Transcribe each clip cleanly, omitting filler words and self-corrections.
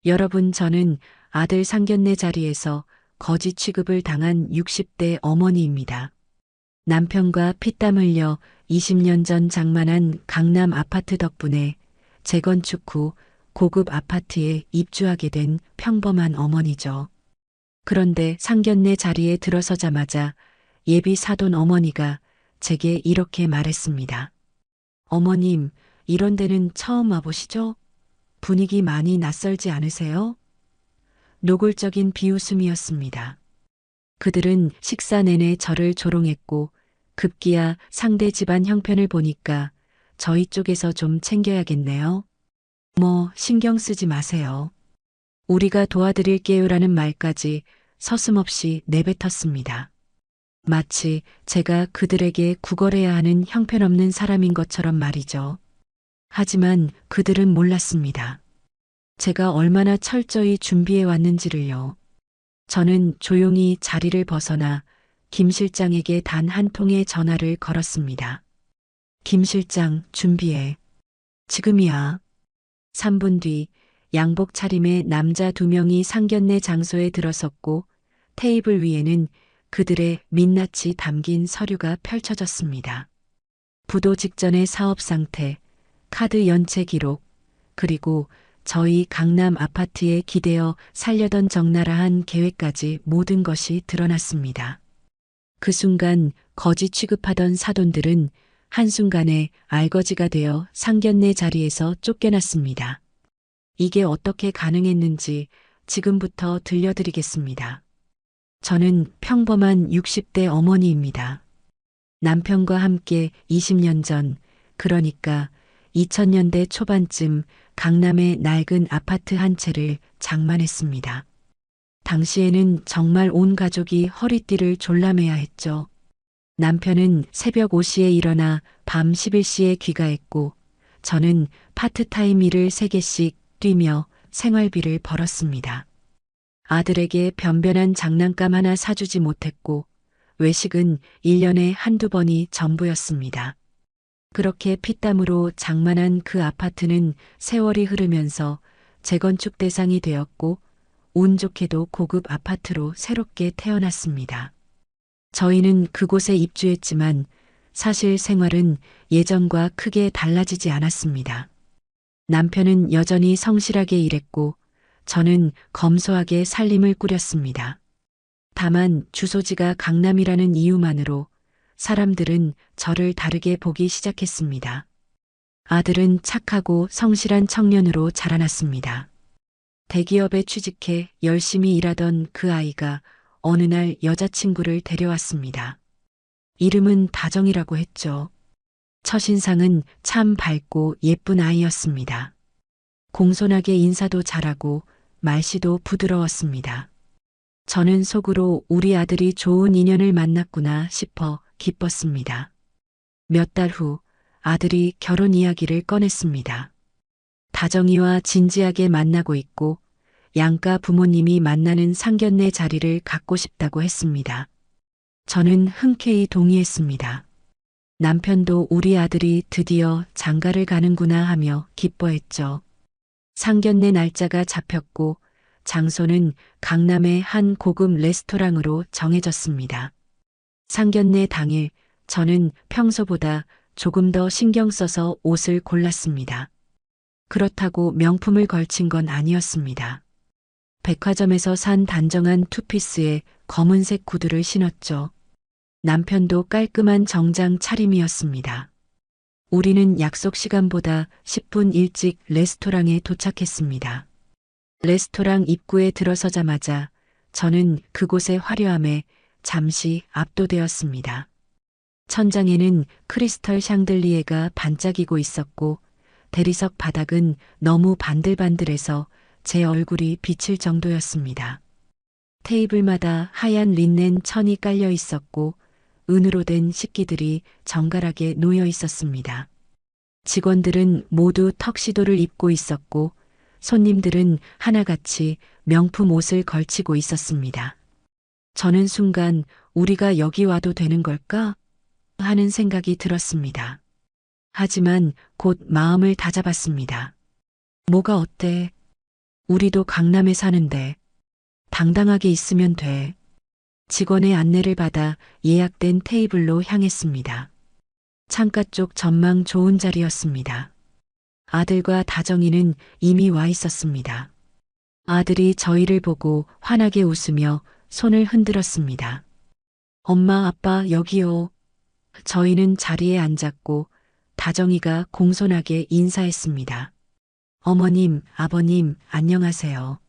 여러분, 저는 아들 상견례 자리에서 거지 취급을 당한 60대 어머니입니다. 남편과 피땀 흘려 20년 전 장만한 강남 아파트 덕분에 재건축 후 고급 아파트에 입주하게 된 평범한 어머니죠. 그런데 상견례 자리에 들어서자마자 예비 사돈 어머니가 제게 이렇게 말했습니다. 어머님, 이런 데는 처음 와보시죠? 분위기 많이 낯설지 않으세요? 노골적인 비웃음이었습니다. 그들은 식사 내내 저를 조롱했고 급기야 상대 집안 형편을 보니까 저희 쪽에서 좀 챙겨야겠네요. 뭐 신경 쓰지 마세요. 우리가 도와드릴게요라는 말까지 서슴없이 내뱉었습니다. 마치 제가 그들에게 구걸해야 하는 형편없는 사람인 것처럼 말이죠. 하지만 그들은 몰랐습니다. 제가 얼마나 철저히 준비해 왔는지를요. 저는 조용히 자리를 벗어나 김 실장에게 단 한 통의 전화를 걸었습니다. 김 실장, 준비해. 지금이야. 3분 뒤 양복 차림의 남자 2명이 상견례 장소에 들어섰고 테이블 위에는 그들의 민낯이 담긴 서류가 펼쳐졌습니다. 부도 직전의 사업 상태, 카드 연체 기록, 그리고 저희 강남 아파트에 기대어 살려던 적나라한 계획까지 모든 것이 드러났습니다. 그 순간 거지 취급하던 사돈들은 한순간에 알거지가 되어 상견례 자리에서 쫓겨났습니다. 이게 어떻게 가능했는지 지금부터 들려드리겠습니다. 저는 평범한 60대 어머니입니다. 남편과 함께 20년 전, 그러니까 2000년대 초반쯤 강남의 낡은 아파트 한 채를 장만했습니다. 당시에는 정말 온 가족이 허리띠를 졸라매야 했죠. 남편은 새벽 5시에 일어나 밤 11시에 귀가했고 저는 파트타임 일을 3개씩 뛰며 생활비를 벌었습니다. 아들에게 변변한 장난감 하나 사주지 못했고 외식은 1년에 한두 번이 전부였습니다. 그렇게 피땀으로 장만한 그 아파트는 세월이 흐르면서 재건축 대상이 되었고 운 좋게도 고급 아파트로 새롭게 태어났습니다. 저희는 그곳에 입주했지만 사실 생활은 예전과 크게 달라지지 않았습니다. 남편은 여전히 성실하게 일했고 저는 검소하게 살림을 꾸렸습니다. 다만 주소지가 강남이라는 이유만으로 사람들은 저를 다르게 보기 시작했습니다. 아들은 착하고 성실한 청년으로 자라났습니다. 대기업에 취직해 열심히 일하던 그 아이가 어느 날 여자친구를 데려왔습니다. 이름은 다정이라고 했죠. 첫인상은 참 밝고 예쁜 아이였습니다. 공손하게 인사도 잘하고 말씨도 부드러웠습니다. 저는 속으로 우리 아들이 좋은 인연을 만났구나 싶어 기뻤습니다. 몇 달 후 아들이 결혼 이야기를 꺼냈습니다. 다정이와 진지하게 만나고 있고 양가 부모님이 만나는 상견례 자리를 갖고 싶다고 했습니다. 저는 흔쾌히 동의했습니다. 남편도 우리 아들이 드디어 장가를 가는구나 하며 기뻐했죠. 상견례 날짜가 잡혔고 장소는 강남의 한 고급 레스토랑으로 정해졌습니다. 상견례 당일 저는 평소보다 조금 더 신경 써서 옷을 골랐습니다. 그렇다고 명품을 걸친 건 아니었습니다. 백화점에서 산 단정한 투피스에 검은색 구두를 신었죠. 남편도 깔끔한 정장 차림이었습니다. 우리는 약속 시간보다 10분 일찍 레스토랑에 도착했습니다. 레스토랑 입구에 들어서자마자 저는 그곳의 화려함에 잠시 압도되었습니다. 천장에는 크리스털 샹들리에가 반짝이고 있었고 대리석 바닥은 너무 반들반들해서 제 얼굴이 비칠 정도였습니다. 테이블마다 하얀 린넨 천이 깔려 있었고 은으로 된 식기들이 정갈하게 놓여 있었습니다. 직원들은 모두 턱시도를 입고 있었고 손님들은 하나같이 명품 옷을 걸치고 있었습니다. 저는 순간 우리가 여기 와도 되는 걸까? 하는 생각이 들었습니다. 하지만 곧 마음을 다잡았습니다. 뭐가 어때? 우리도 강남에 사는데 당당하게 있으면 돼. 직원의 안내를 받아 예약된 테이블로 향했습니다. 창가 쪽 전망 좋은 자리였습니다. 아들과 다정이는 이미 와 있었습니다. 아들이 저희를 보고 환하게 웃으며 손을 흔들었습니다. 엄마, 아빠, 여기요. 저희는 자리에 앉았고 다정이가 공손하게 인사했습니다. 어머님, 아버님, 안녕하세요.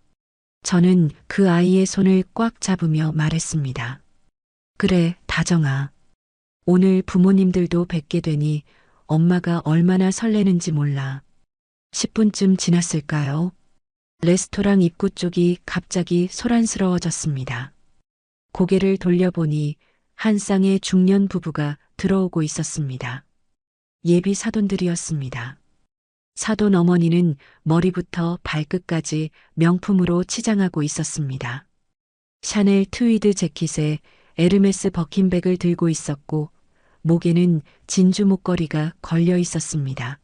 저는 그 아이의 손을 꽉 잡으며 말했습니다. 그래, 다정아. 오늘 부모님들도 뵙게 되니 엄마가 얼마나 설레는지 몰라. 10분쯤 지났을까요? 레스토랑 입구 쪽이 갑자기 소란스러워졌습니다. 고개를 돌려보니 한 쌍의 중년 부부가 들어오고 있었습니다. 예비 사돈들이었습니다. 사돈 어머니는 머리부터 발끝까지 명품으로 치장하고 있었습니다. 샤넬 트위드 재킷에 에르메스 버킨백을 들고 있었고 목에는 진주 목걸이가 걸려 있었습니다.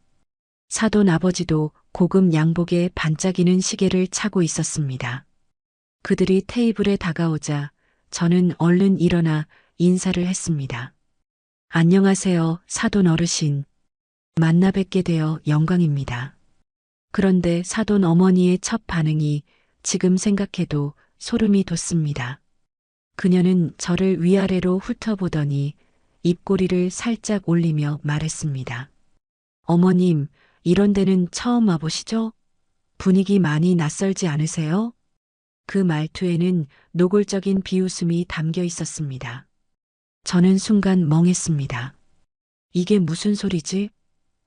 사돈 아버지도 고급 양복에 반짝이는 시계를 차고 있었습니다. 그들이 테이블에 다가오자 저는 얼른 일어나 인사를 했습니다. 안녕하세요, 사돈 어르신. 만나 뵙게 되어 영광입니다. 그런데 사돈 어머니의 첫 반응이 지금 생각해도 소름이 돋습니다. 그녀는 저를 위아래로 훑어보더니 입꼬리를 살짝 올리며 말했습니다. 어머님, 이런 데는 처음 와보시죠? 분위기 많이 낯설지 않으세요? 그 말투에는 노골적인 비웃음이 담겨 있었습니다. 저는 순간 멍했습니다. 이게 무슨 소리지?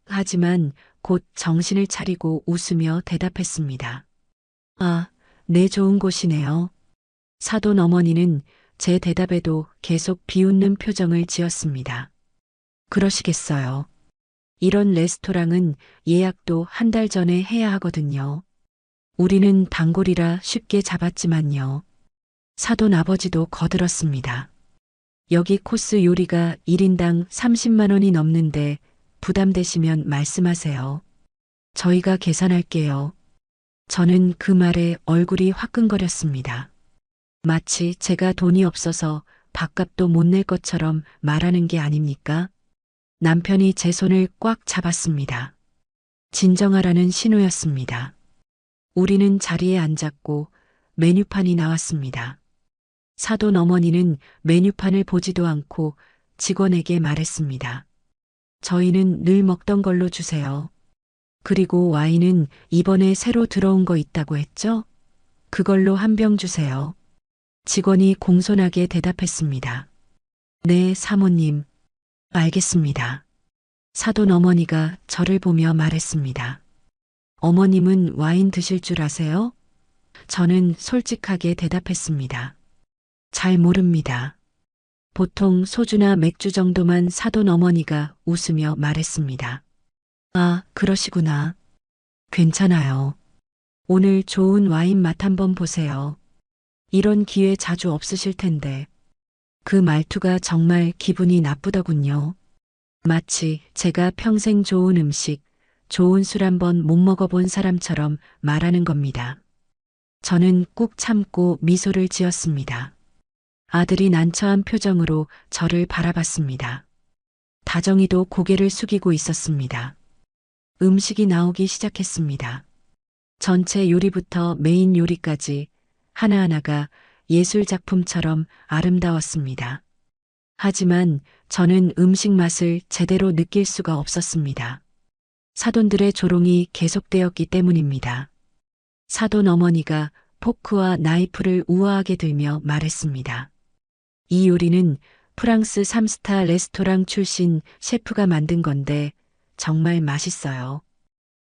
하지만 곧 정신을 차리고 웃으며 대답했습니다. 아, 네, 좋은 곳이네요. 사돈 어머니는 제 대답에도 계속 비웃는 표정을 지었습니다. 그러시겠어요. 이런 레스토랑은 예약도 한 달 전에 해야 하거든요. 우리는 단골이라 쉽게 잡았지만요. 사돈 아버지도 거들었습니다. 여기 코스 요리가 1인당 30만 원이 넘는데 부담되시면 말씀하세요. 저희가 계산할게요. 저는 그 말에 얼굴이 화끈거렸습니다. 마치 제가 돈이 없어서 밥값도 못 낼 것처럼 말하는 게 아닙니까? 남편이 제 손을 꽉 잡았습니다. 진정하라는 신호였습니다. 우리는 자리에 앉았고 메뉴판이 나왔습니다. 사돈 어머니는 메뉴판을 보지도 않고 직원에게 말했습니다. 저희는 늘 먹던 걸로 주세요. 그리고 와인은 이번에 새로 들어온 거 있다고 했죠? 그걸로 한 병 주세요. 직원이 공손하게 대답했습니다. 네, 사모님. 알겠습니다. 사돈 어머니가 저를 보며 말했습니다. 어머님은 와인 드실 줄 아세요? 저는 솔직하게 대답했습니다. 잘 모릅니다. 보통 소주나 맥주 정도만 사돈 어머니가 웃으며 말했습니다. 아, 그러시구나. 괜찮아요. 오늘 좋은 와인 맛 한번 보세요. 이런 기회 자주 없으실 텐데. 그 말투가 정말 기분이 나쁘더군요. 마치 제가 평생 좋은 음식, 좋은 술 한번 못 먹어본 사람처럼 말하는 겁니다. 저는 꾹 참고 미소를 지었습니다. 아들이 난처한 표정으로 저를 바라봤습니다. 다정이도 고개를 숙이고 있었습니다. 음식이 나오기 시작했습니다. 전체 요리부터 메인 요리까지 하나하나가 예술 작품처럼 아름다웠습니다. 하지만 저는 음식 맛을 제대로 느낄 수가 없었습니다. 사돈들의 조롱이 계속되었기 때문입니다. 사돈 어머니가 포크와 나이프를 우아하게 들며 말했습니다. 이 요리는 프랑스 3스타 레스토랑 출신 셰프가 만든 건데 정말 맛있어요.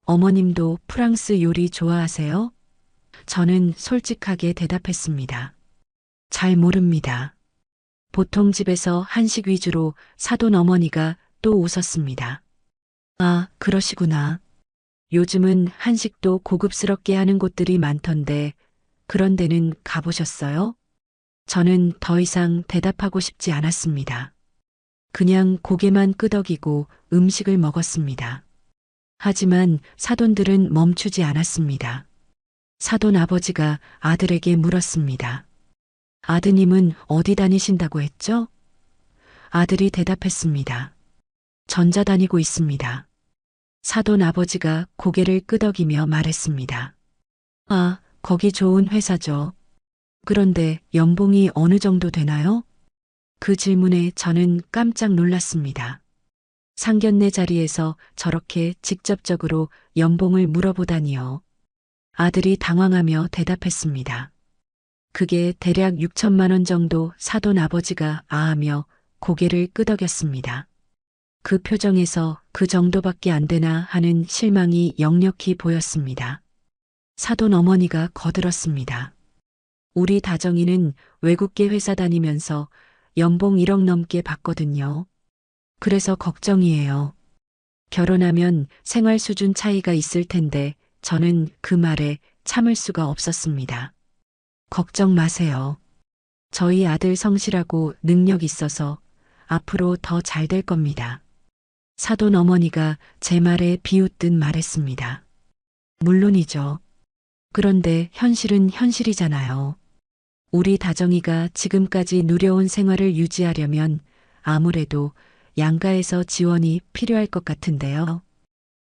어머님도 프랑스 요리 좋아하세요? 저는 솔직하게 대답했습니다. 잘 모릅니다. 보통 집에서 한식 위주로 사돈 어머니가 또 웃었습니다. 아, 그러시구나. 요즘은 한식도 고급스럽게 하는 곳들이 많던데 그런 데는 가보셨어요? 저는 더 이상 대답하고 싶지 않았습니다. 그냥 고개만 끄덕이고 음식을 먹었습니다. 하지만 사돈들은 멈추지 않았습니다. 사돈 아버지가 아들에게 물었습니다. 아드님은 어디 다니신다고 했죠? 아들이 대답했습니다. 전자 다니고 있습니다. 사돈 아버지가 고개를 끄덕이며 말했습니다. 아, 거기 좋은 회사죠. 그런데 연봉이 어느 정도 되나요? 그 질문에 저는 깜짝 놀랐습니다. 상견례 자리에서 저렇게 직접적으로 연봉을 물어보다니요. 아들이 당황하며 대답했습니다. 그게 대략 6천만 원 정도. 사돈 아버지가 아하며 고개를 끄덕였습니다. 그 표정에서 그 정도밖에 안 되나 하는 실망이 역력히 보였습니다. 사돈 어머니가 거들었습니다. 우리 다정이는 외국계 회사 다니면서 연봉 1억 넘게 받거든요. 그래서 걱정이에요. 결혼하면 생활 수준 차이가 있을 텐데 저는 그 말에 참을 수가 없었습니다. 걱정 마세요. 저희 아들 성실하고 능력 있어서 앞으로 더 잘 될 겁니다. 사돈 어머니가 제 말에 비웃듯 말했습니다. 물론이죠. 그런데 현실은 현실이잖아요. 우리 다정이가 지금까지 누려온 생활을 유지하려면 아무래도 양가에서 지원이 필요할 것 같은데요.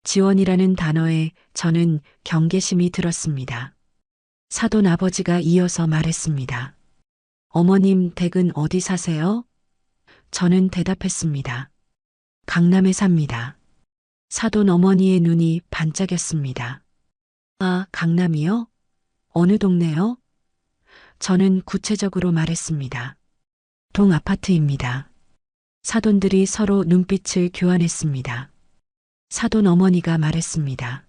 지원이라는 단어에 저는 경계심이 들었습니다. 사돈 아버지가 이어서 말했습니다. 어머님 댁은 어디 사세요? 저는 대답했습니다. 강남에 삽니다. 사돈 어머니의 눈이 반짝였습니다. 아, 강남이요? 어느 동네요? 저는 구체적으로 말했습니다. 동 아파트입니다. 사돈들이 서로 눈빛을 교환했습니다. 사돈 어머니가 말했습니다.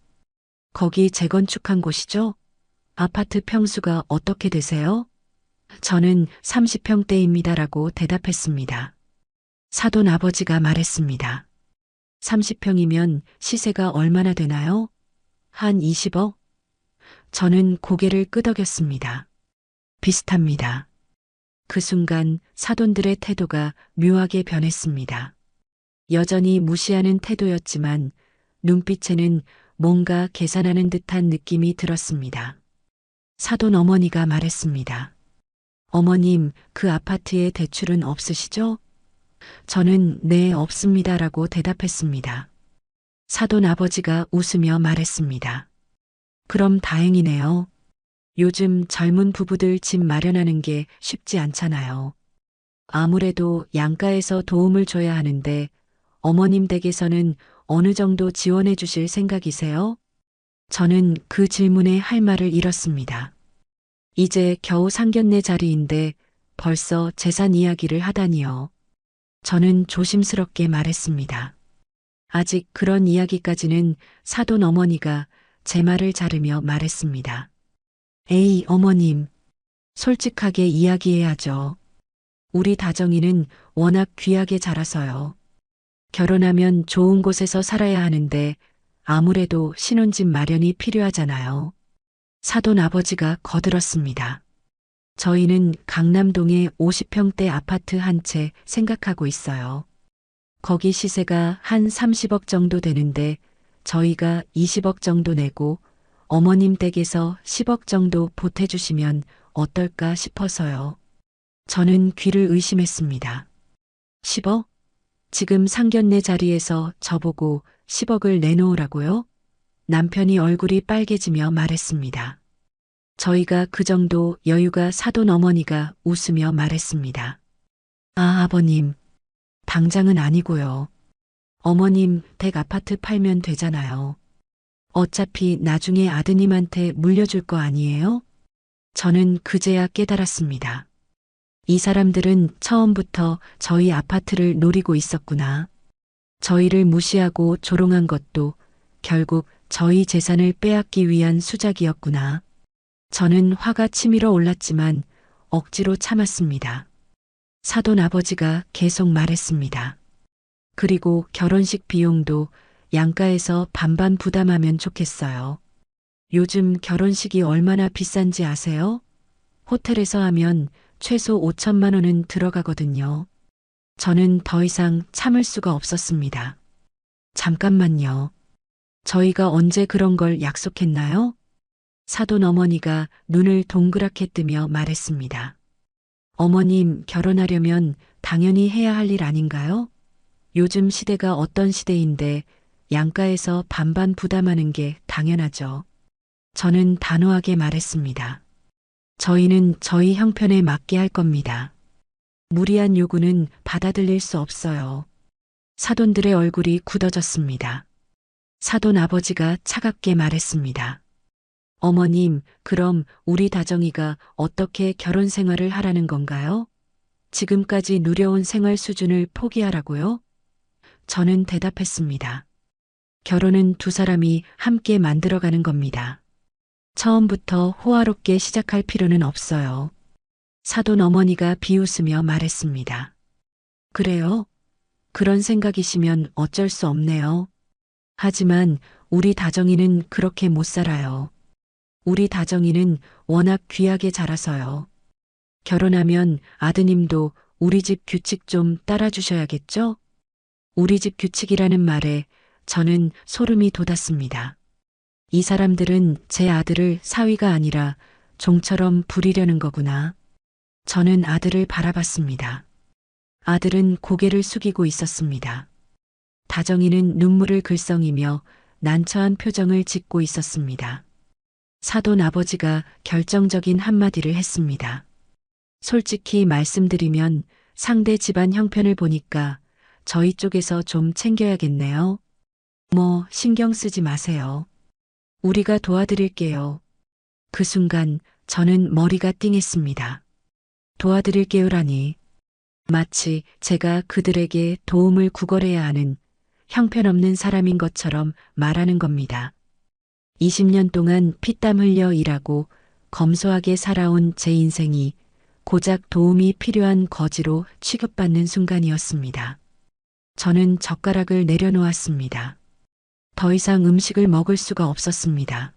거기 재건축한 곳이죠? 아파트 평수가 어떻게 되세요? 저는 30평대입니다라고 대답했습니다. 사돈 아버지가 말했습니다. 30평이면 시세가 얼마나 되나요? 한 20억? 저는 고개를 끄덕였습니다. 비슷합니다. 그 순간 사돈들의 태도가 묘하게 변했습니다. 여전히 무시하는 태도였지만 눈빛에는 뭔가 계산하는 듯한 느낌이 들었습니다. 사돈 어머니가 말했습니다. 어머님, 그 아파트에 대출은 없으시죠? 저는 네, 없습니다라고 대답했습니다. 사돈 아버지가 웃으며 말했습니다. 그럼 다행이네요. 요즘 젊은 부부들 집 마련하는 게 쉽지 않잖아요. 아무래도 양가에서 도움을 줘야 하는데 어머님 댁에서는 어느 정도 지원해 주실 생각이세요? 저는 그 질문에 할 말을 잃었습니다. 이제 겨우 상견례 자리인데 벌써 재산 이야기를 하다니요. 저는 조심스럽게 말했습니다. 아직 그런 이야기까지는. 사돈 어머니가 제 말을 자르며 말했습니다. 에이, 어머님. 솔직하게 이야기해야죠. 우리 다정이는 워낙 귀하게 자라서요. 결혼하면 좋은 곳에서 살아야 하는데 아무래도 신혼집 마련이 필요하잖아요. 사돈 아버지가 거들었습니다. 저희는 강남동에 50평대 아파트 한 채 생각하고 있어요. 거기 시세가 한 30억 정도 되는데 저희가 20억 정도 내고 어머님 댁에서 10억 정도 보태주시면 어떨까 싶어서요. 저는 귀를 의심했습니다. 10억? 지금 상견례 자리에서 저보고 10억을 내놓으라고요? 남편이 얼굴이 빨개지며 말했습니다. 저희가 그 정도 여유가. 사돈 어머니가 웃으며 말했습니다. 아, 아버님. 당장은 아니고요. 어머님 댁 아파트 팔면 되잖아요. 어차피 나중에 아드님한테 물려줄 거 아니에요? 저는 그제야 깨달았습니다. 이 사람들은 처음부터 저희 아파트를 노리고 있었구나. 저희를 무시하고 조롱한 것도 결국 저희 재산을 빼앗기 위한 수작이었구나. 저는 화가 치밀어 올랐지만 억지로 참았습니다. 사돈 아버지가 계속 말했습니다. 그리고 결혼식 비용도 양가에서 반반 부담하면 좋겠어요. 요즘 결혼식이 얼마나 비싼지 아세요? 호텔에서 하면 최소 5천만 원은 들어가거든요. 저는 더 이상 참을 수가 없었습니다. 잠깐만요. 저희가 언제 그런 걸 약속했나요? 사돈 어머니가 눈을 동그랗게 뜨며 말했습니다. 어머님, 결혼하려면 당연히 해야 할 일 아닌가요? 요즘 시대가 어떤 시대인데 양가에서 반반 부담하는 게 당연하죠. 저는 단호하게 말했습니다. 저희는 저희 형편에 맞게 할 겁니다. 무리한 요구는 받아들일 수 없어요. 사돈들의 얼굴이 굳어졌습니다. 사돈 아버지가 차갑게 말했습니다. 어머님, 그럼 우리 다정이가 어떻게 결혼 생활을 하라는 건가요? 지금까지 누려온 생활 수준을 포기하라고요? 저는 대답했습니다. 결혼은 두 사람이 함께 만들어가는 겁니다. 처음부터 호화롭게 시작할 필요는 없어요. 사돈 어머니가 비웃으며 말했습니다. 그래요? 그런 생각이시면 어쩔 수 없네요. 하지만 우리 다정이는 그렇게 못 살아요. 우리 다정이는 워낙 귀하게 자라서요. 결혼하면 아드님도 우리 집 규칙 좀 따라주셔야겠죠? 우리 집 규칙이라는 말에 저는 소름이 돋았습니다. 이 사람들은 제 아들을 사위가 아니라 종처럼 부리려는 거구나. 저는 아들을 바라봤습니다. 아들은 고개를 숙이고 있었습니다. 다정이는 눈물을 글썽이며 난처한 표정을 짓고 있었습니다. 사돈 아버지가 결정적인 한마디를 했습니다. 솔직히 말씀드리면 상대 집안 형편을 보니까 저희 쪽에서 좀 챙겨야겠네요. 뭐 신경 쓰지 마세요. 우리가 도와드릴게요. 그 순간 저는 머리가 띵했습니다. 도와드릴게요라니. 마치 제가 그들에게 도움을 구걸해야 하는 형편없는 사람인 것처럼 말하는 겁니다. 20년 동안 피땀 흘려 일하고 검소하게 살아온 제 인생이 고작 도움이 필요한 거지로 취급받는 순간이었습니다. 저는 젓가락을 내려놓았습니다. 더 이상 음식을 먹을 수가 없었습니다.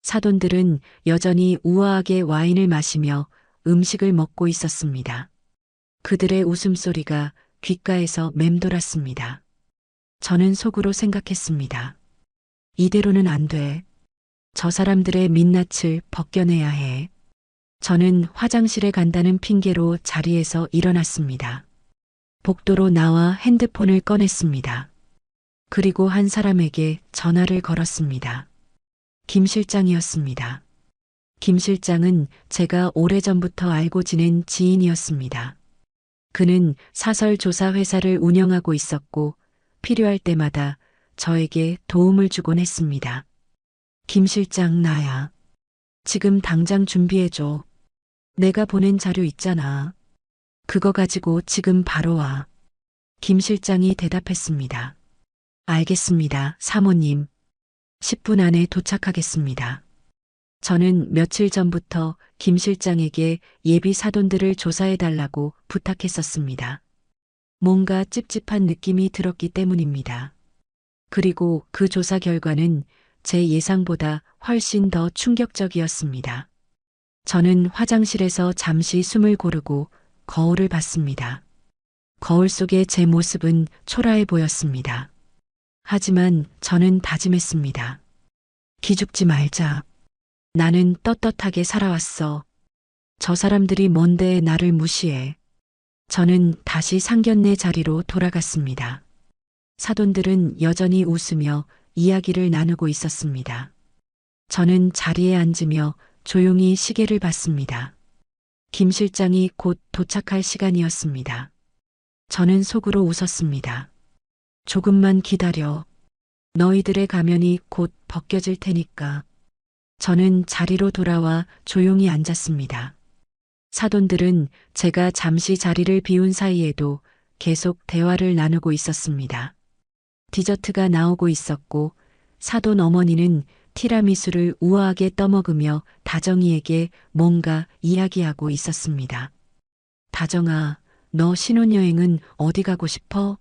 사돈들은 여전히 우아하게 와인을 마시며 음식을 먹고 있었습니다. 그들의 웃음소리가 귓가에서 맴돌았습니다. 저는 속으로 생각했습니다. 이대로는 안 돼. 저 사람들의 민낯을 벗겨내야 해. 저는 화장실에 간다는 핑계로 자리에서 일어났습니다. 복도로 나와 핸드폰을 꺼냈습니다. 그리고 한 사람에게 전화를 걸었습니다. 김 실장이었습니다. 김 실장은 제가 오래전부터 알고 지낸 지인이었습니다. 그는 사설조사 회사를 운영하고 있었고 필요할 때마다 저에게 도움을 주곤 했습니다. 김 실장, 나야. 지금 당장 준비해줘. 내가 보낸 자료 있잖아. 그거 가지고 지금 바로 와. 김 실장이 대답했습니다. 알겠습니다, 사모님. 10분 안에 도착하겠습니다. 저는 며칠 전부터 김 실장에게 예비 사돈들을 조사해달라고 부탁했었습니다. 뭔가 찝찝한 느낌이 들었기 때문입니다. 그리고 그 조사 결과는 제 예상보다 훨씬 더 충격적이었습니다. 저는 화장실에서 잠시 숨을 고르고 거울을 봤습니다. 거울 속의 제 모습은 초라해 보였습니다. 하지만 저는 다짐했습니다. 기죽지 말자. 나는 떳떳하게 살아왔어. 저 사람들이 뭔데 나를 무시해. 저는 다시 상견례 자리로 돌아갔습니다. 사돈들은 여전히 웃으며 이야기를 나누고 있었습니다. 저는 자리에 앉으며 조용히 시계를 봤습니다. 김 실장이 곧 도착할 시간이었습니다. 저는 속으로 웃었습니다. 조금만 기다려. 너희들의 가면이 곧 벗겨질 테니까. 저는 자리로 돌아와 조용히 앉았습니다. 사돈들은 제가 잠시 자리를 비운 사이에도 계속 대화를 나누고 있었습니다. 디저트가 나오고 있었고 사돈 어머니는 티라미수를 우아하게 떠먹으며 다정이에게 뭔가 이야기하고 있었습니다. 다정아, 너 신혼여행은 어디 가고 싶어?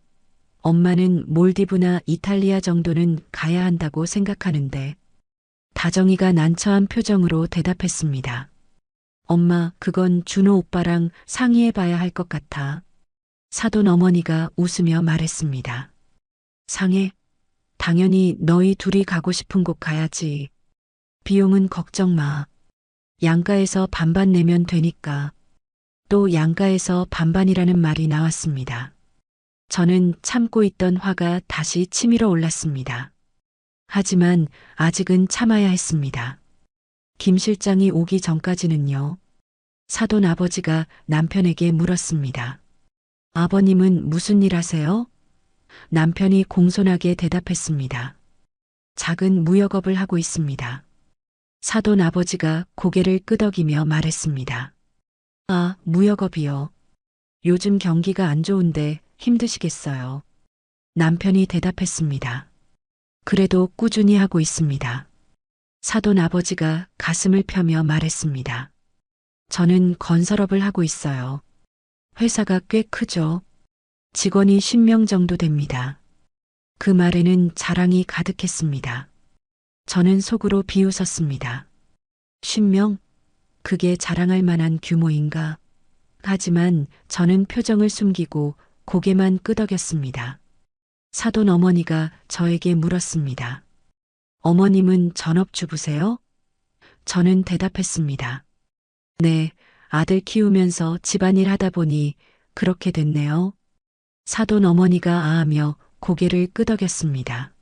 엄마는 몰디브나 이탈리아 정도는 가야 한다고 생각하는데. 다정이가 난처한 표정으로 대답했습니다. 엄마, 그건 준호 오빠랑 상의해봐야 할 것 같아. 사돈 어머니가 웃으며 말했습니다. 상해? 당연히 너희 둘이 가고 싶은 곳 가야지. 비용은 걱정 마. 양가에서 반반 내면 되니까. 또 양가에서 반반이라는 말이 나왔습니다. 저는 참고 있던 화가 다시 치밀어 올랐습니다. 하지만 아직은 참아야 했습니다. 김 실장이 오기 전까지는요. 사돈 아버지가 남편에게 물었습니다. 아버님은 무슨 일 하세요? 남편이 공손하게 대답했습니다. 작은 무역업을 하고 있습니다. 사돈 아버지가 고개를 끄덕이며 말했습니다. 아, 무역업이요. 요즘 경기가 안 좋은데 힘드시겠어요. 남편이 대답했습니다. 그래도 꾸준히 하고 있습니다. 사돈 아버지가 가슴을 펴며 말했습니다. 저는 건설업을 하고 있어요. 회사가 꽤 크죠. 직원이 10명 정도 됩니다. 그 말에는 자랑이 가득했습니다. 저는 속으로 비웃었습니다. 10명? 그게 자랑할 만한 규모인가? 하지만 저는 표정을 숨기고 고개만 끄덕였습니다. 사돈 어머니가 저에게 물었습니다. 어머님은 전업주부세요? 저는 대답했습니다. 네, 아들 키우면서 집안일 하다 보니 그렇게 됐네요. 사돈 어머니가 아하며 고개를 끄덕였습니다.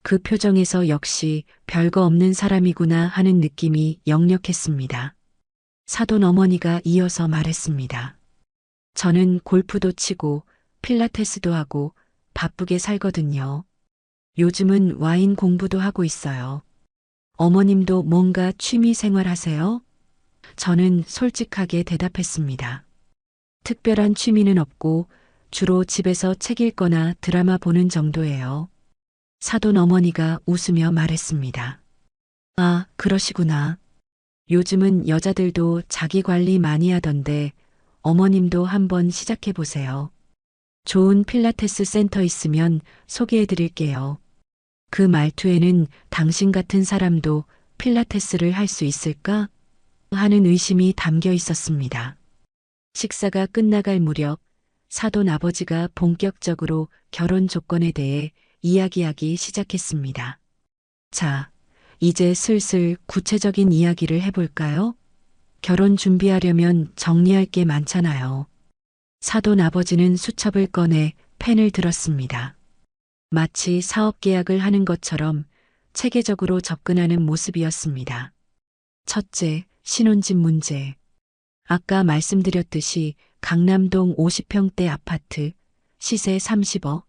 그 표정에서 역시 별거 없는 사람이구나 하는 느낌이 역력했습니다. 사돈 어머니가 이어서 말했습니다. 저는 골프도 치고 필라테스도 하고 바쁘게 살거든요. 요즘은 와인 공부도 하고 있어요. 어머님도 뭔가 취미 생활 하세요? 저는 솔직하게 대답했습니다. 특별한 취미는 없고 주로 집에서 책 읽거나 드라마 보는 정도예요. 사돈 어머니가 웃으며 말했습니다. 아, 그러시구나. 요즘은 여자들도 자기 관리 많이 하던데 어머님도 한번 시작해 보세요. 좋은 필라테스 센터 있으면 소개해 드릴게요. 그 말투에는 당신 같은 사람도 필라테스를 할 수 있을까? 하는 의심이 담겨 있었습니다. 식사가 끝나갈 무렵 사돈 아버지가 본격적으로 결혼 조건에 대해 이야기하기 시작했습니다. 자, 이제 슬슬 구체적인 이야기를 해볼까요? 결혼 준비하려면 정리할 게 많잖아요. 사돈 아버지는 수첩을 꺼내 펜을 들었습니다. 마치 사업 계약을 하는 것처럼 체계적으로 접근하는 모습이었습니다. 첫째, 신혼집 문제. 아까 말씀드렸듯이 강남동 50평대 아파트, 시세 30억,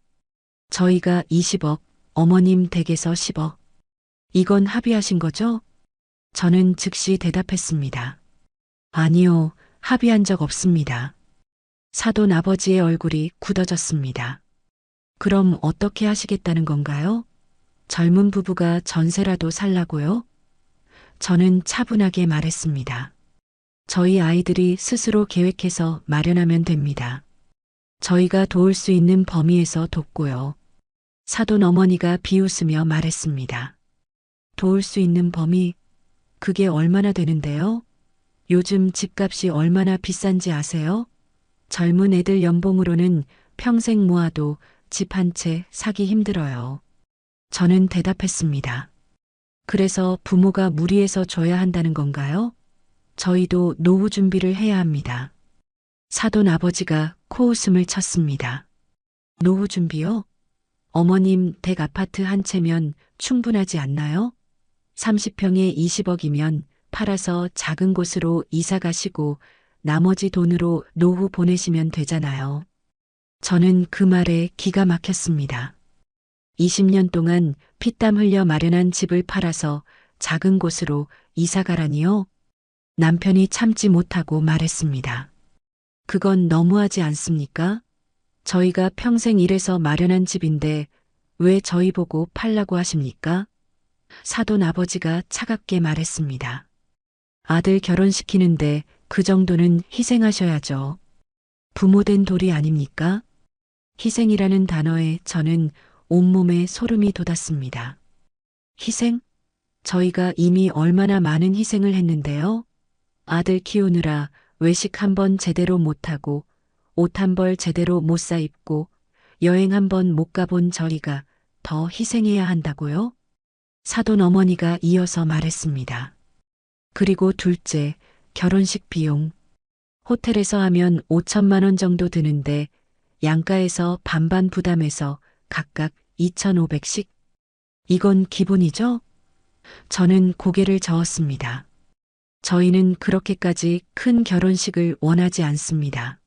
저희가 20억, 어머님 댁에서 10억. 이건 합의하신 거죠? 저는 즉시 대답했습니다. 아니요, 합의한 적 없습니다. 사돈 아버지의 얼굴이 굳어졌습니다. 그럼 어떻게 하시겠다는 건가요? 젊은 부부가 전세라도 살라고요? 저는 차분하게 말했습니다. 저희 아이들이 스스로 계획해서 마련하면 됩니다. 저희가 도울 수 있는 범위에서 돕고요. 사돈 어머니가 비웃으며 말했습니다. 도울 수 있는 범위, 그게 얼마나 되는데요? 요즘 집값이 얼마나 비싼지 아세요? 젊은 애들 연봉으로는 평생 모아도 집 한 채 사기 힘들어요. 저는 대답했습니다. 그래서 부모가 무리해서 줘야 한다는 건가요? 저희도 노후 준비를 해야 합니다. 사돈 아버지가 코웃음을 쳤습니다. 노후 준비요? 어머님 댁 아파트 한 채면 충분하지 않나요? 30평에 20억이면 팔아서 작은 곳으로 이사 가시고 나머지 돈으로 노후 보내시면 되잖아요. 저는 그 말에 기가 막혔습니다. 20년 동안 피땀 흘려 마련한 집을 팔아서 작은 곳으로 이사 가라니요? 남편이 참지 못하고 말했습니다. 그건 너무하지 않습니까? 저희가 평생 일해서 마련한 집인데 왜 저희 보고 팔라고 하십니까? 사돈 아버지가 차갑게 말했습니다. 아들 결혼시키는데 그 정도는 희생하셔야죠. 부모된 도리 아닙니까? 희생이라는 단어에 저는 온몸에 소름이 돋았습니다. 희생? 저희가 이미 얼마나 많은 희생을 했는데요. 아들 키우느라 외식 한 번 제대로 못하고 옷 한 벌 제대로 못 사 입고 여행 한 번 못 가본 저희가 더 희생해야 한다고요? 사돈 어머니가 이어서 말했습니다. 그리고 둘째, 결혼식 비용. 호텔에서 하면 5천만 원 정도 드는데 양가에서 반반 부담해서 각각 2,500씩? 이건 기본이죠? 저는 고개를 저었습니다. 저희는 그렇게까지 큰 결혼식을 원하지 않습니다.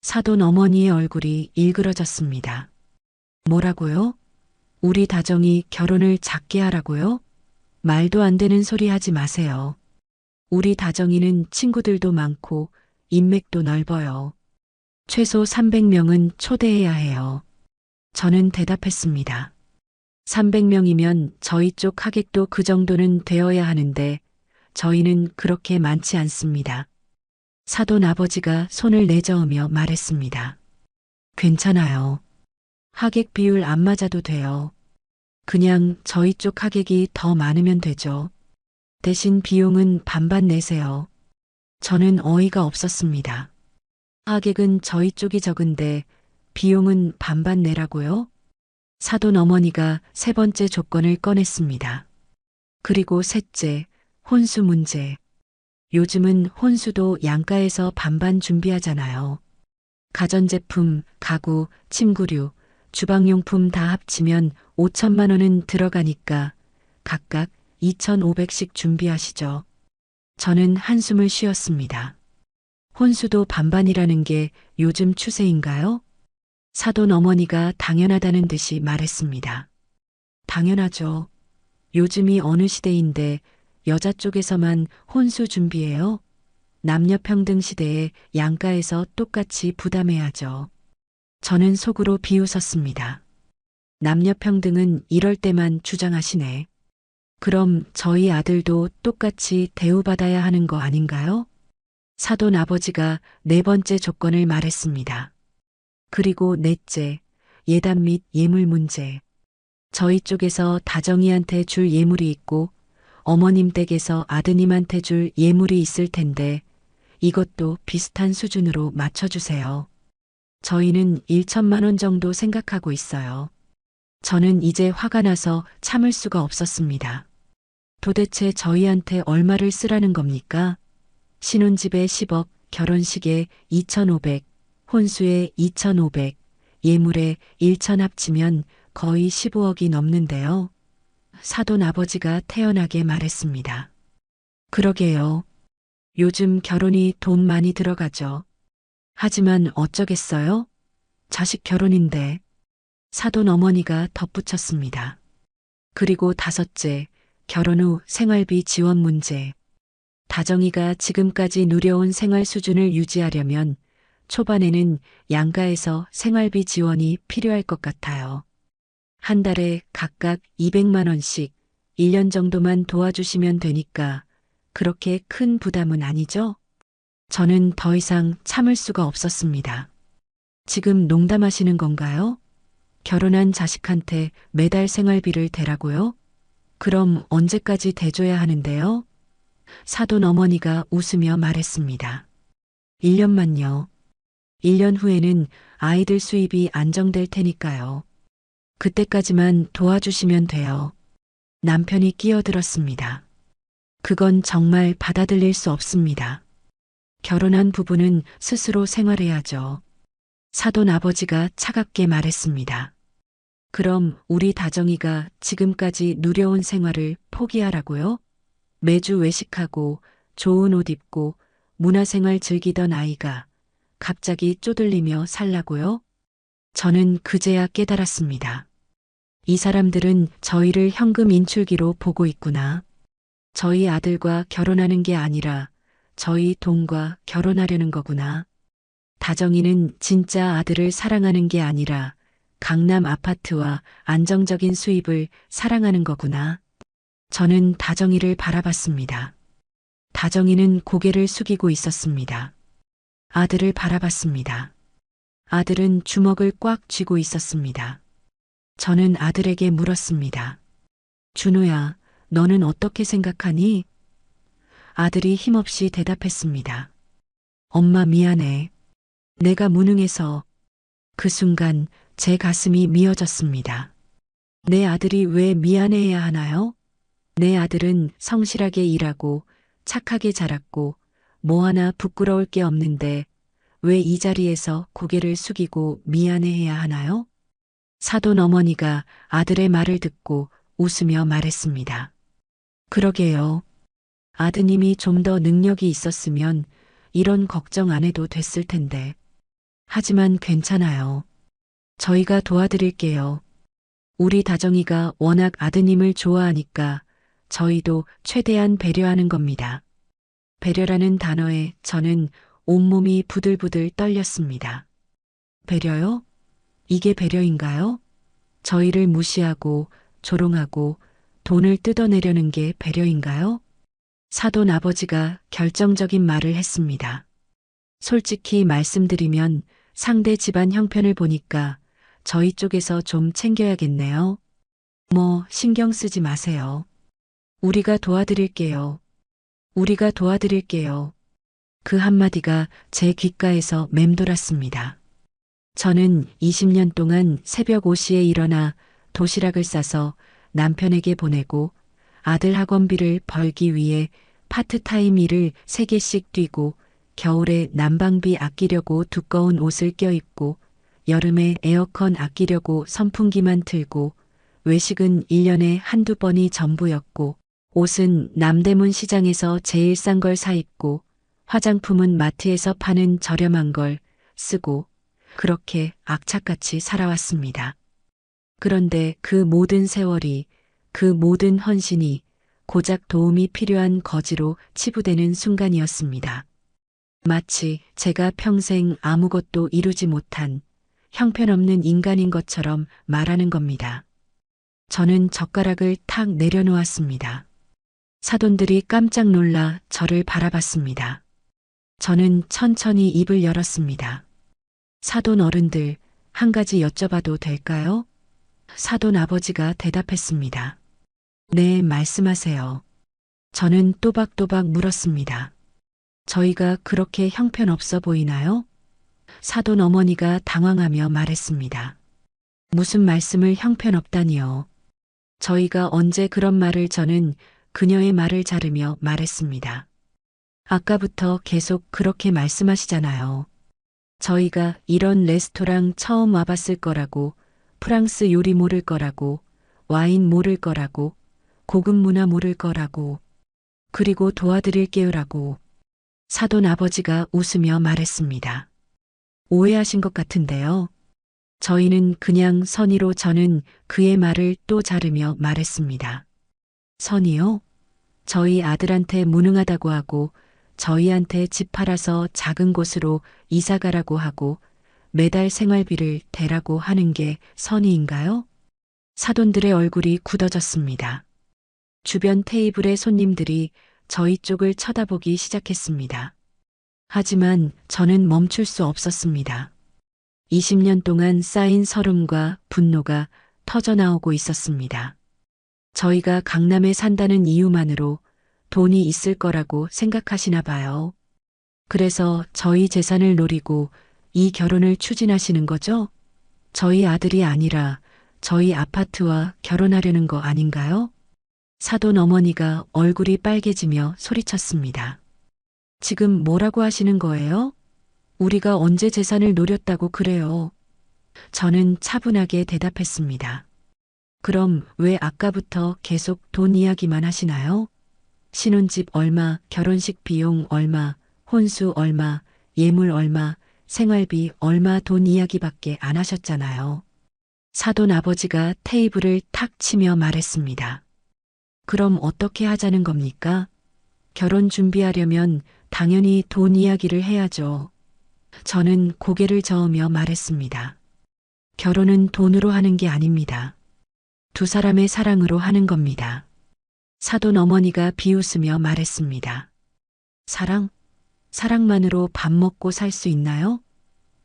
사돈 어머니의 얼굴이 일그러졌습니다. 뭐라고요? 우리 다정이 결혼을 작게 하라고요? 말도 안 되는 소리 하지 마세요. 우리 다정이는 친구들도 많고 인맥도 넓어요. 최소 300명은 초대해야 해요. 저는 대답했습니다. 300명이면 저희 쪽 하객도 그 정도는 되어야 하는데 저희는 그렇게 많지 않습니다. 사돈 아버지가 손을 내저으며 말했습니다. 괜찮아요. 하객 비율 안 맞아도 돼요. 그냥 저희 쪽 하객이 더 많으면 되죠. 대신 비용은 반반 내세요. 저는 어이가 없었습니다. 하객은 저희 쪽이 적은데 비용은 반반 내라고요? 사돈 어머니가 세 번째 조건을 꺼냈습니다. 그리고 셋째, 혼수 문제. 요즘은 혼수도 양가에서 반반 준비하잖아요. 가전제품, 가구, 침구류, 주방용품 다 합치면 5천만 원은 들어가니까 각각 2,500씩 준비하시죠. 저는 한숨을 쉬었습니다. 혼수도 반반이라는 게 요즘 추세인가요? 사돈 어머니가 당연하다는 듯이 말했습니다. 당연하죠. 요즘이 어느 시대인데 여자 쪽에서만 혼수 준비해요? 남녀평등 시대에 양가에서 똑같이 부담해야죠. 저는 속으로 비웃었습니다. 남녀평등은 이럴 때만 주장하시네. 그럼 저희 아들도 똑같이 대우받아야 하는 거 아닌가요? 사돈 아버지가 네 번째 조건을 말했습니다. 그리고 넷째, 예단 및 예물 문제. 저희 쪽에서 다정이한테 줄 예물이 있고 어머님 댁에서 아드님한테 줄 예물이 있을 텐데 이것도 비슷한 수준으로 맞춰주세요. 저희는 1천만 원 정도 생각하고 있어요. 저는 이제 화가 나서 참을 수가 없었습니다. 도대체 저희한테 얼마를 쓰라는 겁니까? 신혼집에 10억, 결혼식에 2,500, 혼수에 2,500, 예물에 1천 합치면 거의 15억이 넘는데요. 사돈 아버지가 태연하게 말했습니다. 그러게요. 요즘 결혼이 돈 많이 들어가죠. 하지만 어쩌겠어요? 자식 결혼인데. 사돈 어머니가 덧붙였습니다. 그리고 다섯째, 결혼 후 생활비 지원 문제. 다정이가 지금까지 누려온 생활 수준을 유지하려면 초반에는 양가에서 생활비 지원이 필요할 것 같아요. 한 달에 각각 200만 원씩 1년 정도만 도와주시면 되니까 그렇게 큰 부담은 아니죠? 저는 더 이상 참을 수가 없었습니다. 지금 농담하시는 건가요? 결혼한 자식한테 매달 생활비를 대라고요? 그럼 언제까지 대줘야 하는데요? 사돈 어머니가 웃으며 말했습니다. 1년만요. 1년 후에는 아이들 수입이 안정될 테니까요. 그때까지만 도와주시면 돼요. 남편이 끼어들었습니다. 그건 정말 받아들일 수 없습니다. 결혼한 부부는 스스로 생활해야죠. 사돈 아버지가 차갑게 말했습니다. 그럼 우리 다정이가 지금까지 누려온 생활을 포기하라고요? 매주 외식하고 좋은 옷 입고 문화생활 즐기던 아이가 갑자기 쪼들리며 살라고요? 저는 그제야 깨달았습니다. 이 사람들은 저희를 현금 인출기로 보고 있구나. 저희 아들과 결혼하는 게 아니라 저희 돈과 결혼하려는 거구나. 다정이는 진짜 아들을 사랑하는 게 아니라 강남 아파트와 안정적인 수입을 사랑하는 거구나. 저는 다정이를 바라봤습니다. 다정이는 고개를 숙이고 있었습니다. 아들을 바라봤습니다. 아들은 주먹을 꽉 쥐고 있었습니다. 저는 아들에게 물었습니다. 준호야, 너는 어떻게 생각하니? 아들이 힘없이 대답했습니다. 엄마 미안해. 내가 무능해서. 그 순간 제 가슴이 미어졌습니다. 내 아들이 왜 미안해해야 하나요? 내 아들은 성실하게 일하고 착하게 자랐고 뭐 하나 부끄러울 게 없는데 왜 이 자리에서 고개를 숙이고 미안해해야 하나요? 사돈 어머니가 아들의 말을 듣고 웃으며 말했습니다. 그러게요. 아드님이 좀 더 능력이 있었으면 이런 걱정 안 해도 됐을 텐데. 하지만 괜찮아요. 저희가 도와드릴게요. 우리 다정이가 워낙 아드님을 좋아하니까 저희도 최대한 배려하는 겁니다. 배려라는 단어에 저는 온몸이 부들부들 떨렸습니다. 배려요? 이게 배려인가요? 저희를 무시하고 조롱하고 돈을 뜯어내려는 게 배려인가요? 사돈 아버지가 결정적인 말을 했습니다. 솔직히 말씀드리면 상대 집안 형편을 보니까 저희 쪽에서 좀 챙겨야겠네요. 뭐 신경 쓰지 마세요. 우리가 도와드릴게요. 우리가 도와드릴게요. 그 한마디가 제 귓가에서 맴돌았습니다. 저는 20년 동안 새벽 5시에 일어나 도시락을 싸서 남편에게 보내고 아들 학원비를 벌기 위해 파트타임 일을 3개씩 뛰고 겨울에 난방비 아끼려고 두꺼운 옷을 껴입고 여름에 에어컨 아끼려고 선풍기만 틀고 외식은 1년에 한두 번이 전부였고 옷은 남대문 시장에서 제일 싼 걸 사 입고 화장품은 마트에서 파는 저렴한 걸 쓰고 그렇게 악착같이 살아왔습니다. 그런데 그 모든 세월이 그 모든 헌신이 고작 도움이 필요한 거지로 치부되는 순간이었습니다. 마치 제가 평생 아무것도 이루지 못한 형편없는 인간인 것처럼 말하는 겁니다. 저는 젓가락을 탁 내려놓았습니다. 사돈들이 깜짝 놀라 저를 바라봤습니다. 저는 천천히 입을 열었습니다. 사돈 어른들, 한 가지 여쭤봐도 될까요? 사돈 아버지가 대답했습니다. 네, 말씀하세요. 저는 또박또박 물었습니다. 저희가 그렇게 형편없어 보이나요? 사돈 어머니가 당황하며 말했습니다. 무슨 말씀을 형편없다니요. 저희가 언제 그런 말을 저는 그녀의 말을 자르며 말했습니다. 아까부터 계속 그렇게 말씀하시잖아요. 저희가 이런 레스토랑 처음 와봤을 거라고, 프랑스 요리 모를 거라고, 와인 모를 거라고, 고급 문화 모를 거라고, 그리고 도와드릴게요라고. 사돈 아버지가 웃으며 말했습니다. 오해하신 것 같은데요. 저희는 그냥 선의로 저는 그의 말을 또 자르며 말했습니다. 선의요? 저희 아들한테 무능하다고 하고 저희한테 집 팔아서 작은 곳으로 이사 가라고 하고 매달 생활비를 대라고 하는 게 선의인가요? 사돈들의 얼굴이 굳어졌습니다. 주변 테이블의 손님들이 저희 쪽을 쳐다보기 시작했습니다. 하지만 저는 멈출 수 없었습니다. 20년 동안 쌓인 서름과 분노가 터져나오고 있었습니다. 저희가 강남에 산다는 이유만으로 돈이 있을 거라고 생각하시나 봐요. 그래서 저희 재산을 노리고 이 결혼을 추진하시는 거죠? 저희 아들이 아니라 저희 아파트와 결혼하려는 거 아닌가요? 사돈 어머니가 얼굴이 빨개지며 소리쳤습니다. 지금 뭐라고 하시는 거예요? 우리가 언제 재산을 노렸다고 그래요? 저는 차분하게 대답했습니다. 그럼 왜 아까부터 계속 돈 이야기만 하시나요? 신혼집 얼마, 결혼식 비용 얼마, 혼수 얼마, 예물 얼마, 생활비 얼마 돈 이야기밖에 안 하셨잖아요. 사돈 아버지가 테이블을 탁 치며 말했습니다. 그럼 어떻게 하자는 겁니까? 결혼 준비하려면 당연히 돈 이야기를 해야죠. 저는 고개를 저으며 말했습니다. 결혼은 돈으로 하는 게 아닙니다. 두 사람의 사랑으로 하는 겁니다. 사돈 어머니가 비웃으며 말했습니다. 사랑? 사랑만으로 밥 먹고 살 수 있나요?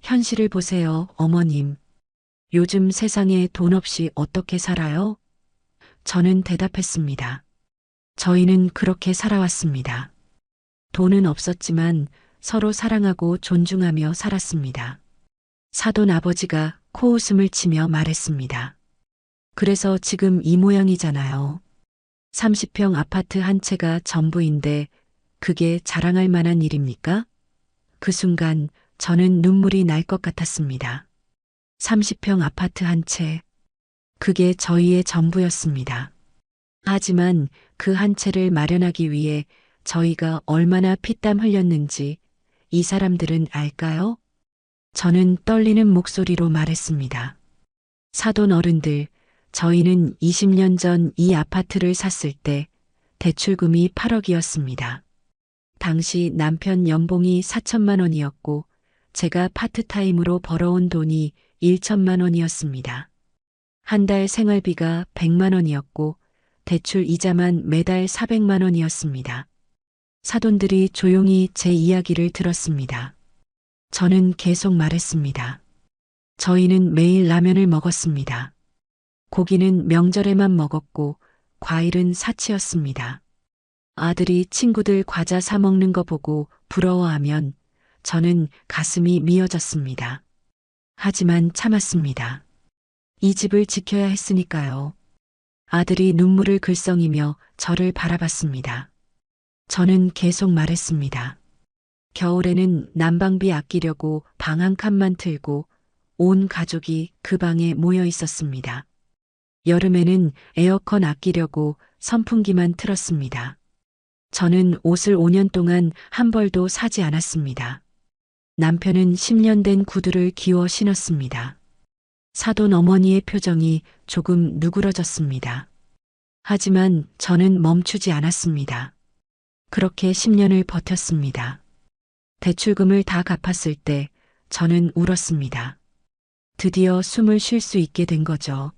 현실을 보세요, 어머님. 요즘 세상에 돈 없이 어떻게 살아요? 저는 대답했습니다. 저희는 그렇게 살아왔습니다. 돈은 없었지만 서로 사랑하고 존중하며 살았습니다. 사돈 아버지가 코웃음을 치며 말했습니다. 그래서 지금 이 모양이잖아요. 30평 아파트 한 채가 전부인데 그게 자랑할 만한 일입니까? 그 순간 저는 눈물이 날 것 같았습니다. 30평 아파트 한 채. 그게 저희의 전부였습니다. 하지만 그 한 채를 마련하기 위해 저희가 얼마나 피땀 흘렸는지 이 사람들은 알까요? 저는 떨리는 목소리로 말했습니다. 사돈 어른들, 저희는 20년 전 이 아파트를 샀을 때 대출금이 8억이었습니다. 당시 남편 연봉이 4천만 원이었고 제가 파트타임으로 벌어온 돈이 1천만 원이었습니다. 한 달 생활비가 100만 원이었고 대출 이자만 매달 400만 원이었습니다. 사돈들이 조용히 제 이야기를 들었습니다. 저는 계속 말했습니다. 저희는 매일 라면을 먹었습니다. 고기는 명절에만 먹었고 과일은 사치였습니다. 아들이 친구들 과자 사 먹는 거 보고 부러워하면 저는 가슴이 미어졌습니다. 하지만 참았습니다. 이 집을 지켜야 했으니까요. 아들이 눈물을 글썽이며 저를 바라봤습니다. 저는 계속 말했습니다. 겨울에는 난방비 아끼려고 방 한 칸만 틀고 온 가족이 그 방에 모여 있었습니다. 여름에는 에어컨 아끼려고 선풍기만 틀었습니다. 저는 옷을 5년 동안 한 벌도 사지 않았습니다. 남편은 10년 된 구두를 기워 신었습니다. 사돈 어머니의 표정이 조금 누그러졌습니다. 하지만 저는 멈추지 않았습니다. 그렇게 10년을 버텼습니다. 대출금을 다 갚았을 때 저는 울었습니다. 드디어 숨을 쉴 수 있게 된 거죠.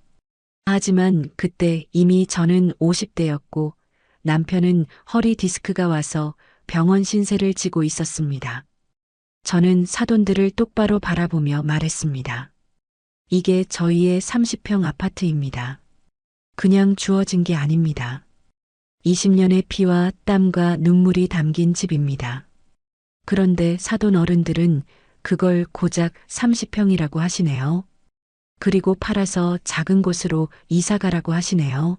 하지만 그때 이미 저는 50대였고 남편은 허리 디스크가 와서 병원 신세를 지고 있었습니다. 저는 사돈들을 똑바로 바라보며 말했습니다. 이게 저희의 30평 아파트입니다. 그냥 주어진 게 아닙니다. 20년의 피와 땀과 눈물이 담긴 집입니다. 그런데 사돈 어른들은 그걸 고작 30평이라고 하시네요. 그리고 팔아서 작은 곳으로 이사 가라고 하시네요.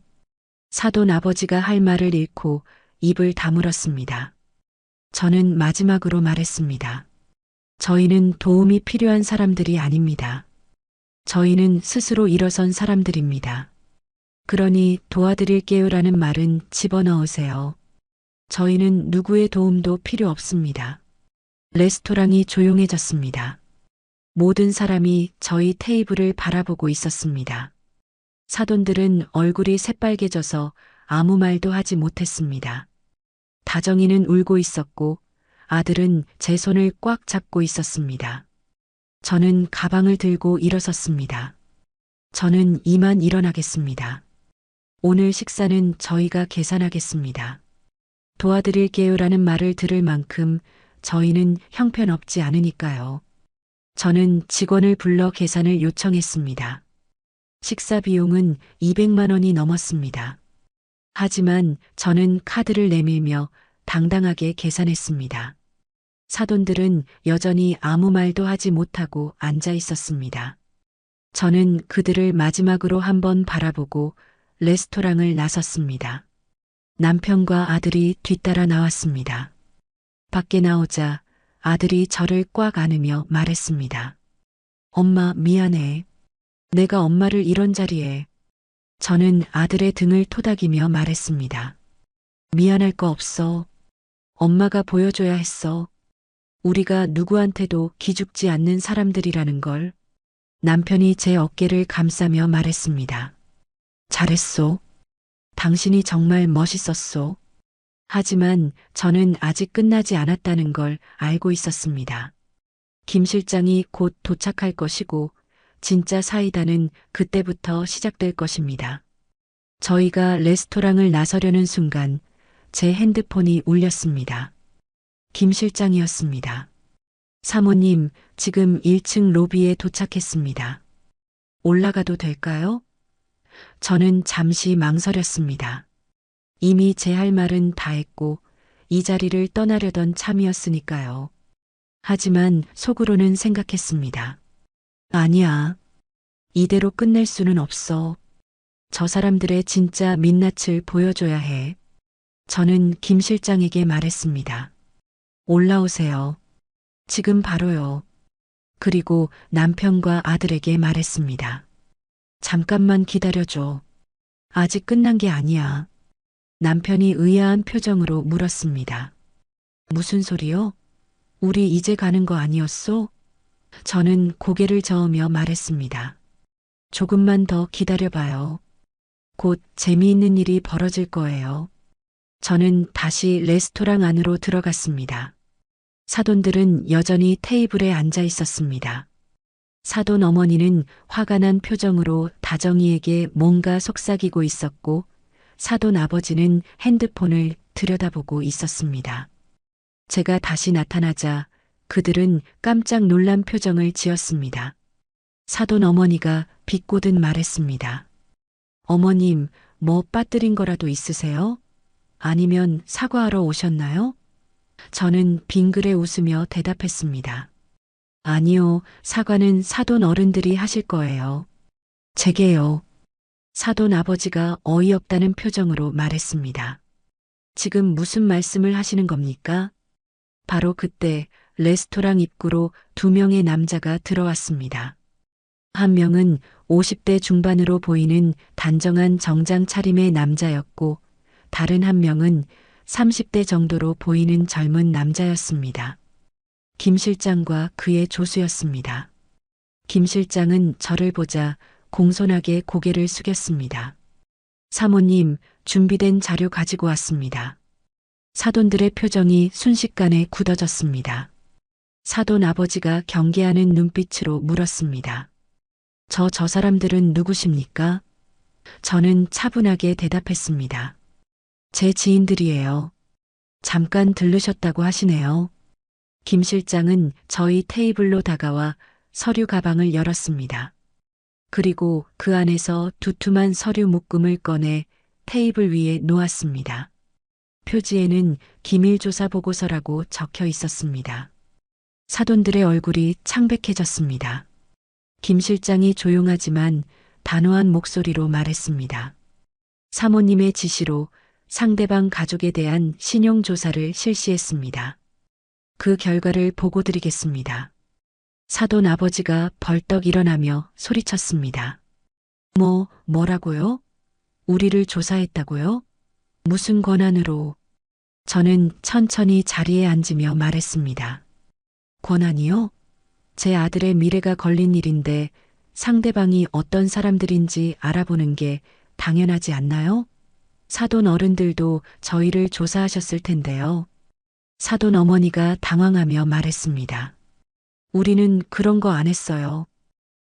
사돈 아버지가 할 말을 잃고 입을 다물었습니다. 저는 마지막으로 말했습니다. 저희는 도움이 필요한 사람들이 아닙니다. 저희는 스스로 일어선 사람들입니다. 그러니 도와드릴게요라는 말은 집어넣으세요. 저희는 누구의 도움도 필요 없습니다. 레스토랑이 조용해졌습니다. 모든 사람이 저희 테이블을 바라보고 있었습니다. 사돈들은 얼굴이 새빨개져서 아무 말도 하지 못했습니다. 다정이는 울고 있었고 아들은 제 손을 꽉 잡고 있었습니다. 저는 가방을 들고 일어섰습니다. 저는 이만 일어나겠습니다. 오늘 식사는 저희가 계산하겠습니다. 도와드릴게요라는 말을 들을 만큼 저희는 형편없지 않으니까요. 저는 직원을 불러 계산을 요청했습니다. 식사 비용은 200만 원이 넘었습니다. 하지만 저는 카드를 내밀며 당당하게 계산했습니다. 사돈들은 여전히 아무 말도 하지 못하고 앉아 있었습니다. 저는 그들을 마지막으로 한번 바라보고 레스토랑을 나섰습니다. 남편과 아들이 뒤따라 나왔습니다. 밖에 나오자 아들이 저를 꽉 안으며 말했습니다. 엄마, 미안해. 내가 엄마를 이런 자리에. 저는 아들의 등을 토닥이며 말했습니다. 미안할 거 없어. 엄마가 보여줘야 했어. 우리가 누구한테도 기죽지 않는 사람들이라는 걸. 남편이 제 어깨를 감싸며 말했습니다. 잘했소. 당신이 정말 멋있었소. 하지만 저는 아직 끝나지 않았다는 걸 알고 있었습니다. 김 실장이 곧 도착할 것이고 진짜 사이다는 그때부터 시작될 것입니다. 저희가 레스토랑을 나서려는 순간 제 핸드폰이 울렸습니다. 김 실장이었습니다. 사모님, 지금 1층 로비에 도착했습니다. 올라가도 될까요? 저는 잠시 망설였습니다. 이미 제 할 말은 다 했고 이 자리를 떠나려던 참이었으니까요. 하지만 속으로는 생각했습니다. 아니야. 이대로 끝낼 수는 없어. 저 사람들의 진짜 민낯을 보여줘야 해. 저는 김 실장에게 말했습니다. 올라오세요. 지금 바로요. 그리고 남편과 아들에게 말했습니다. 잠깐만 기다려줘. 아직 끝난 게 아니야. 남편이 의아한 표정으로 물었습니다. 무슨 소리요? 우리 이제 가는 거 아니었어? 저는 고개를 저으며 말했습니다. 조금만 더 기다려봐요. 곧 재미있는 일이 벌어질 거예요. 저는 다시 레스토랑 안으로 들어갔습니다. 사돈들은 여전히 테이블에 앉아 있었습니다. 사돈 어머니는 화가 난 표정으로 다정이에게 뭔가 속삭이고 있었고, 사돈 아버지는 핸드폰을 들여다보고 있었습니다. 제가 다시 나타나자 그들은 깜짝 놀란 표정을 지었습니다. 사돈 어머니가 비꼬듯 말했습니다. 어머님, 뭐 빠뜨린 거라도 있으세요? 아니면 사과하러 오셨나요? 저는 빙그레 웃으며 대답했습니다. 아니요, 사과는 사돈 어른들이 하실 거예요. 제게요. 사돈 아버지가 어이없다는 표정으로 말했습니다. 지금 무슨 말씀을 하시는 겁니까? 바로 그때 레스토랑 입구로 2명의 남자가 들어왔습니다. 한 명은 50대 중반으로 보이는 단정한 정장 차림의 남자였고, 다른 한 명은 30대 정도로 보이는 젊은 남자였습니다. 김 실장과 그의 조수였습니다. 김 실장은 저를 보자 공손하게 고개를 숙였습니다. 사모님, 준비된 자료 가지고 왔습니다. 사돈들의 표정이 순식간에 굳어졌습니다. 사돈 아버지가 경계하는 눈빛으로 물었습니다. 저 사람들은 누구십니까? 저는 차분하게 대답했습니다. 제 지인들이에요. 잠깐 들르셨다고 하시네요. 김 실장은 저희 테이블로 다가와 서류 가방을 열었습니다. 그리고 그 안에서 두툼한 서류 묶음을 꺼내 테이블 위에 놓았습니다. 표지에는 기밀조사 보고서라고 적혀 있었습니다. 사돈들의 얼굴이 창백해졌습니다. 김 실장이 조용하지만 단호한 목소리로 말했습니다. 사모님의 지시로 상대방 가족에 대한 신용조사를 실시했습니다. 그 결과를 보고 드리겠습니다. 사돈 아버지가 벌떡 일어나며 소리쳤습니다. 뭐라고요? 우리를 조사했다고요? 무슨 권한으로? 저는 천천히 자리에 앉으며 말했습니다. 권한이요? 제 아들의 미래가 걸린 일인데 상대방이 어떤 사람들인지 알아보는 게 당연하지 않나요? 사돈 어른들도 저희를 조사하셨을 텐데요. 사돈 어머니가 당황하며 말했습니다. 우리는 그런 거 안 했어요.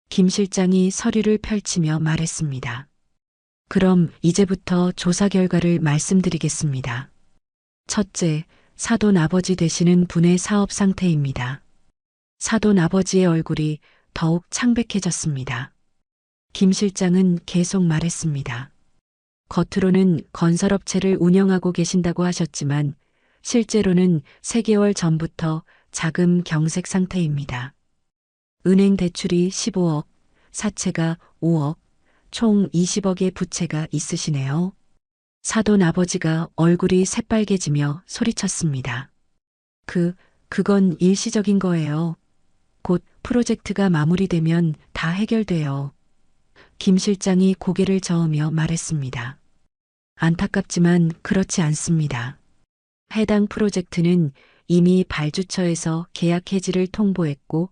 김 실장이 서류를 펼치며 말했습니다. 그럼 이제부터 조사 결과를 말씀드리겠습니다. 첫째, 사돈 아버지 되시는 분의 사업 상태입니다. 사돈 아버지의 얼굴이 더욱 창백해졌습니다. 김 실장은 계속 말했습니다. 겉으로는 건설업체를 운영하고 계신다고 하셨지만 실제로는 3개월 전부터 자금 경색 상태입니다. 은행 대출이 15억, 사채가 5억, 총 20억의 부채가 있으시네요. 사돈 아버지가 얼굴이 새빨개지며 소리쳤습니다. 그건 일시적인 거예요. 곧 프로젝트가 마무리되면 다 해결돼요. 김 실장이 고개를 저으며 말했습니다. 안타깝지만 그렇지 않습니다. 해당 프로젝트는 이미 발주처에서 계약 해지를 통보했고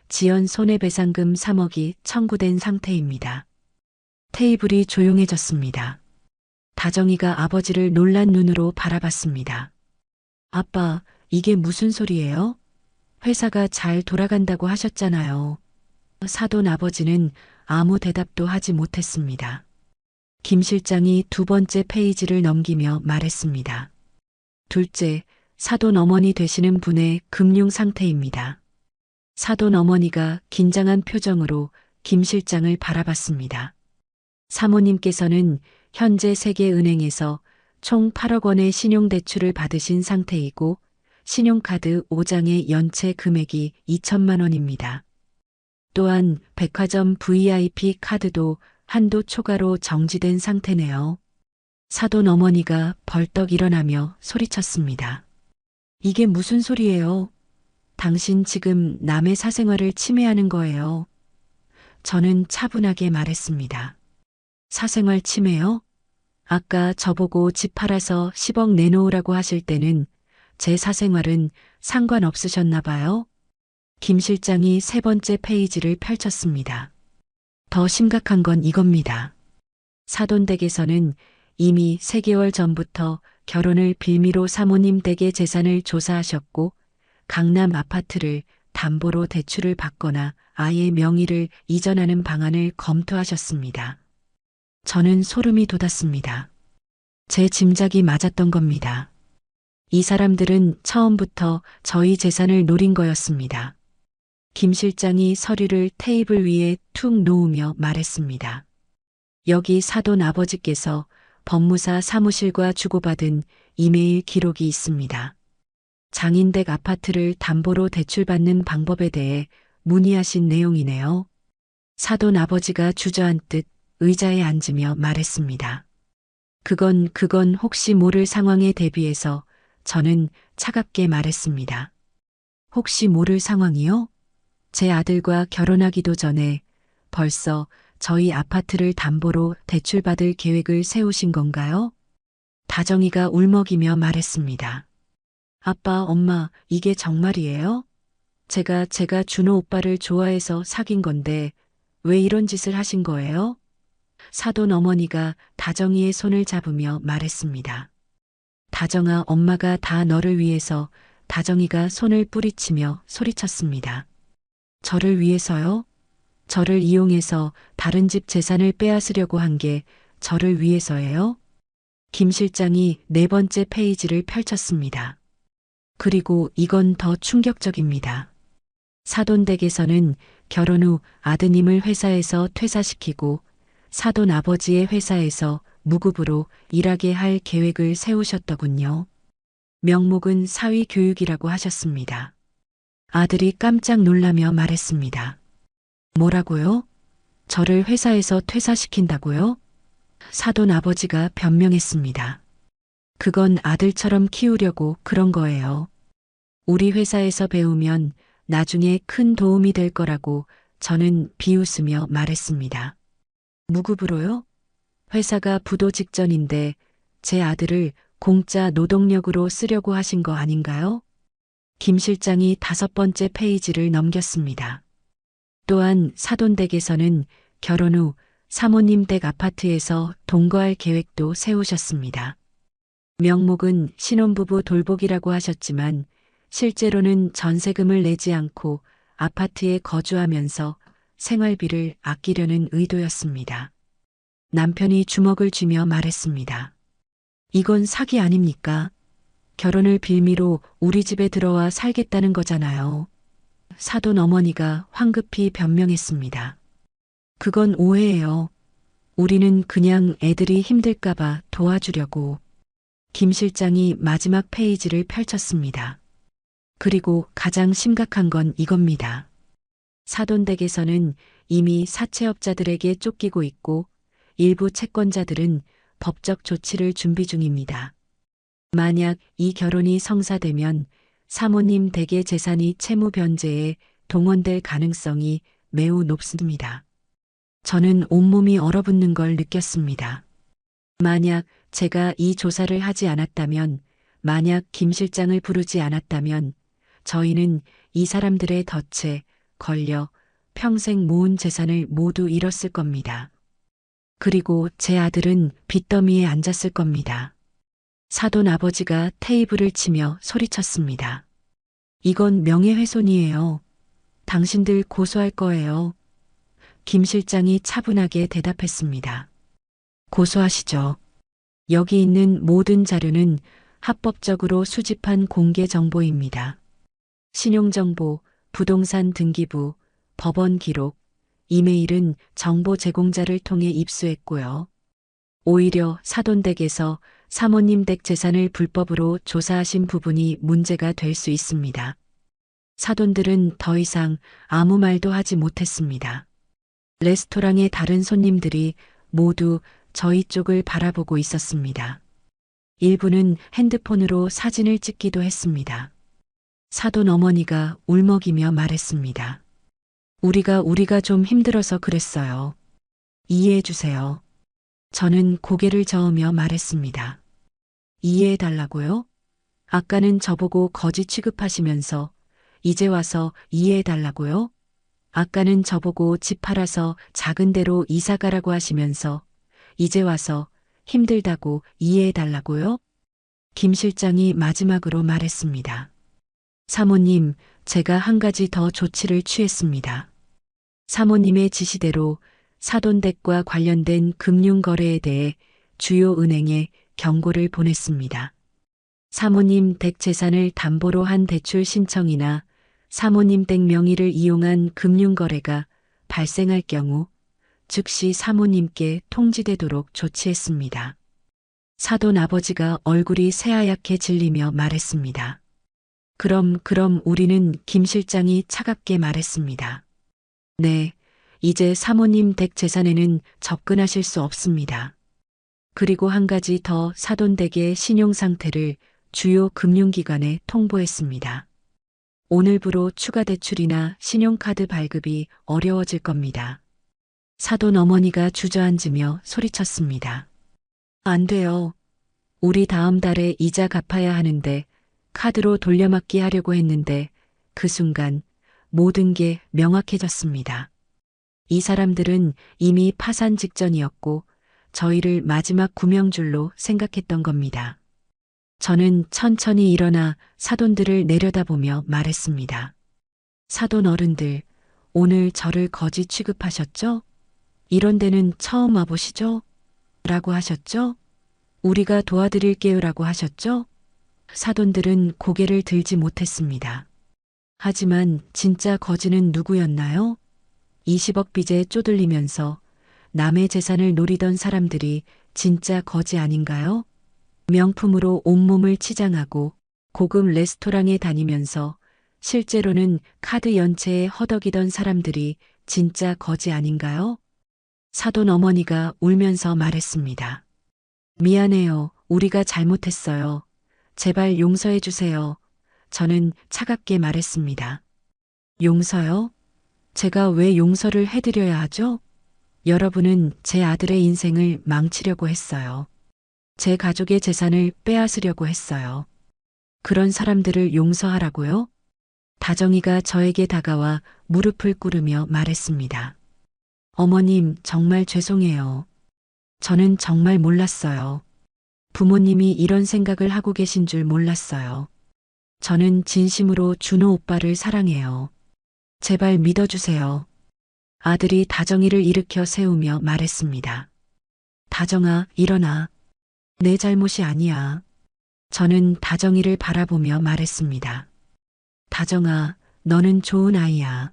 지연 손해배상금 3억이 청구된 상태입니다. 테이블이 조용해졌습니다. 다정이가 아버지를 놀란 눈으로 바라봤습니다. 아빠, 이게 무슨 소리예요? 회사가 잘 돌아간다고 하셨잖아요. 사돈 아버지는 아무 대답도 하지 못했습니다. 김 실장이 2번째 페이지를 넘기며 말했습니다. 둘째, 사돈 어머니 되시는 분의 금융 상태입니다. 사돈 어머니가 긴장한 표정으로 김 실장을 바라봤습니다. 사모님께서는 현재 세계은행에서 총 8억 원의 신용대출을 받으신 상태이고 신용카드 5장의 연체 금액이 2천만 원입니다. 또한 백화점 VIP 카드도 한도 초과로 정지된 상태네요. 사돈 어머니가 벌떡 일어나며 소리쳤습니다. 이게 무슨 소리예요? 당신 지금 남의 사생활을 침해하는 거예요. 저는 차분하게 말했습니다. 사생활 침해요? 아까 저보고 집 팔아서 10억 내놓으라고 하실 때는 제 사생활은 상관없으셨나 봐요. 김 실장이 세 번째 페이지를 펼쳤습니다. 더 심각한 건 이겁니다. 사돈 댁에서는 이미 3개월 전부터 결혼을 빌미로 사모님 댁의 재산을 조사하셨고 강남 아파트를 담보로 대출을 받거나 아예 명의를 이전하는 방안을 검토하셨습니다. 저는 소름이 돋았습니다. 제 짐작이 맞았던 겁니다. 이 사람들은 처음부터 저희 재산을 노린 거였습니다. 김 실장이 서류를 테이블 위에 툭 놓으며 말했습니다. 여기 사돈 아버지께서 법무사 사무실과 주고받은 이메일 기록이 있습니다. 장인댁 아파트를 담보로 대출받는 방법에 대해 문의하신 내용이네요. 사돈 아버지가 주저앉듯 의자에 앉으며 말했습니다. 그건 혹시 모를 상황에 대비해서 저는 차갑게 말했습니다. 혹시 모를 상황이요? 제 아들과 결혼하기도 전에 벌써 저희 아파트를 담보로 대출받을 계획을 세우신 건가요? 다정이가 울먹이며 말했습니다. 아빠, 엄마, 이게 정말이에요? 제가 준호 오빠를 좋아해서 사귄 건데 왜 이런 짓을 하신 거예요? 사돈 어머니가 다정이의 손을 잡으며 말했습니다. 다정아, 엄마가 다 너를 위해서. 다정이가 손을 뿌리치며 소리쳤습니다. 저를 위해서요? 저를 이용해서 다른 집 재산을 빼앗으려고 한 게 저를 위해서예요? 김 실장이 4번째 페이지를 펼쳤습니다. 그리고 이건 더 충격적입니다. 사돈 댁에서는 결혼 후 아드님을 회사에서 퇴사시키고 사돈 아버지의 회사에서 무급으로 일하게 할 계획을 세우셨더군요. 명목은 사위 교육이라고 하셨습니다. 아들이 깜짝 놀라며 말했습니다. 뭐라고요? 저를 회사에서 퇴사시킨다고요? 사돈 아버지가 변명했습니다. 그건 아들처럼 키우려고 그런 거예요. 우리 회사에서 배우면 나중에 큰 도움이 될 거라고 저는 비웃으며 말했습니다. 무급으로요? 회사가 부도 직전인데 제 아들을 공짜 노동력으로 쓰려고 하신 거 아닌가요? 김 실장이 5번째 페이지를 넘겼습니다. 또한 사돈 댁에서는 결혼 후 사모님 댁 아파트에서 동거할 계획도 세우셨습니다. 명목은 신혼부부 돌보기라고 하셨지만 실제로는 전세금을 내지 않고 아파트에 거주하면서 생활비를 아끼려는 의도였습니다. 남편이 주먹을 쥐며 말했습니다. 이건 사기 아닙니까? 결혼을 빌미로 우리 집에 들어와 살겠다는 거잖아요. 사돈 어머니가 황급히 변명했습니다. 그건 오해예요. 우리는 그냥 애들이 힘들까봐 도와주려고. 김 실장이 마지막 페이지를 펼쳤습니다. 그리고 가장 심각한 건 이겁니다. 사돈 댁에서는 이미 사채업자들에게 쫓기고 있고 일부 채권자들은 법적 조치를 준비 중입니다. 만약 이 결혼이 성사되면 사모님 댁의 재산이 채무 변제에 동원될 가능성이 매우 높습니다. 저는 온몸이 얼어붙는 걸 느꼈습니다. 만약 제가 이 조사를 하지 않았다면, 만약 김 실장을 부르지 않았다면 저희는 이 사람들의 덫에 걸려 평생 모은 재산을 모두 잃었을 겁니다. 그리고 제 아들은 빚더미에 앉았을 겁니다. 사돈 아버지가 테이블을 치며 소리쳤습니다. 이건 명예훼손이에요. 당신들 고소할 거예요. 김 실장이 차분하게 대답했습니다. 고소하시죠. 여기 있는 모든 자료는 합법적으로 수집한 공개 정보입니다. 신용정보, 부동산 등기부, 법원 기록, 이메일은 정보 제공자를 통해 입수했고요. 오히려 사돈 댁에서 사모님 댁 재산을 불법으로 조사하신 부분이 문제가 될 수 있습니다. 사돈들은 더 이상 아무 말도 하지 못했습니다. 레스토랑의 다른 손님들이 모두 저희 쪽을 바라보고 있었습니다. 일부는 핸드폰으로 사진을 찍기도 했습니다. 사돈 어머니가 울먹이며 말했습니다. 우리가 좀 힘들어서 그랬어요. 이해해 주세요. 저는 고개를 저으며 말했습니다. 이해해 달라고요? 아까는 저보고 거지 취급하시면서 이제 와서 이해해 달라고요? 아까는 저보고 집 팔아서 작은 데로 이사 가라고 하시면서 이제 와서 힘들다고 이해해 달라고요? 김 실장이 마지막으로 말했습니다. 사모님, 제가 한 가지 더 조치를 취했습니다. 사모님의 지시대로 사돈댁과 관련된 금융거래에 대해 주요 은행에 경고를 보냈습니다. 사모님 댁 재산을 담보로 한 대출 신청이나 사모님 댁 명의를 이용한 금융거래가 발생할 경우 즉시 사모님께 통지되도록 조치했습니다. 사돈 아버지가 얼굴이 새하얗게 질리며 말했습니다. 그럼 우리는 김 실장이 차갑게 말했습니다. 네, 이제 사모님 댁 재산에는 접근하실 수 없습니다. 그리고 한 가지 더 사돈 댁의 신용 상태를 주요 금융기관에 통보했습니다. 오늘부로 추가 대출이나 신용카드 발급이 어려워질 겁니다. 사돈 어머니가 주저앉으며 소리쳤습니다. 안 돼요. 우리 다음 달에 이자 갚아야 하는데 카드로 돌려막기 하려고 했는데 그 순간 모든 게 명확해졌습니다. 이 사람들은 이미 파산 직전이었고 저희를 마지막 구명줄로 생각했던 겁니다. 저는 천천히 일어나 사돈들을 내려다보며 말했습니다. 사돈 어른들, 오늘 저를 거지 취급하셨죠? 이런 데는 처음 와보시죠? 라고 하셨죠? 우리가 도와드릴게요 라고 하셨죠? 사돈들은 고개를 들지 못했습니다. 하지만 진짜 거지는 누구였나요? 20억 빚에 쪼들리면서 남의 재산을 노리던 사람들이 진짜 거지 아닌가요? 명품으로 온몸을 치장하고 고급 레스토랑에 다니면서 실제로는 카드 연체에 허덕이던 사람들이 진짜 거지 아닌가요? 사돈 어머니가 울면서 말했습니다. 미안해요. 우리가 잘못했어요. 제발 용서해 주세요. 저는 차갑게 말했습니다. 용서요? 제가 왜 용서를 해드려야 하죠? 여러분은 제 아들의 인생을 망치려고 했어요. 제 가족의 재산을 빼앗으려고 했어요. 그런 사람들을 용서하라고요? 다정이가 저에게 다가와 무릎을 꿇으며 말했습니다. 어머님, 정말 죄송해요. 저는 정말 몰랐어요. 부모님이 이런 생각을 하고 계신 줄 몰랐어요. 저는 진심으로 준호 오빠를 사랑해요. 제발 믿어주세요. 아들이 다정이를 일으켜 세우며 말했습니다. 다정아, 일어나. 내 잘못이 아니야. 저는 다정이를 바라보며 말했습니다. 다정아, 너는 좋은 아이야.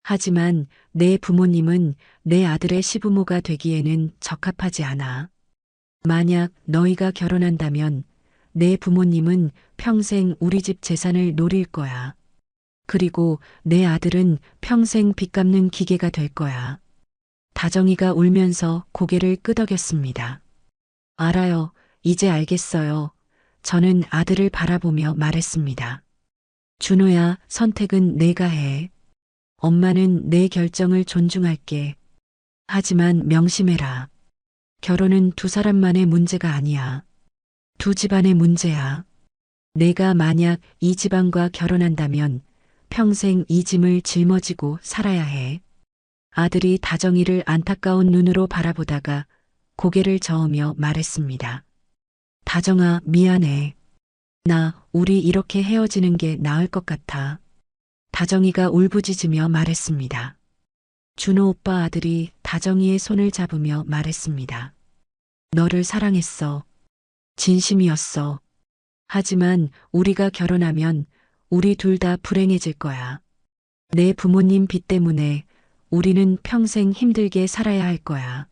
하지만 내 부모님은 내 아들의 시부모가 되기에는 적합하지 않아. 만약 너희가 결혼한다면 내 부모님은 평생 우리 집 재산을 노릴 거야. 그리고 내 아들은 평생 빚 갚는 기계가 될 거야. 다정이가 울면서 고개를 끄덕였습니다. 알아요. 이제 알겠어요. 저는 아들을 바라보며 말했습니다. 준호야, 선택은 내가 해. 엄마는 내 결정을 존중할게. 하지만 명심해라. 결혼은 두 사람만의 문제가 아니야. 두 집안의 문제야. 내가 만약 이 집안과 결혼한다면 평생 이 짐을 짊어지고 살아야 해. 아들이 다정이를 안타까운 눈으로 바라보다가 고개를 저으며 말했습니다. 다정아, 미안해. 우리 이렇게 헤어지는 게 나을 것 같아. 다정이가 울부짖으며 말했습니다. 준호 오빠 아들이 다정이의 손을 잡으며 말했습니다. 너를 사랑했어. 진심이었어. 하지만 우리가 결혼하면 우리 둘 다 불행해질 거야. 내 부모님 빚 때문에 우리는 평생 힘들게 살아야 할 거야.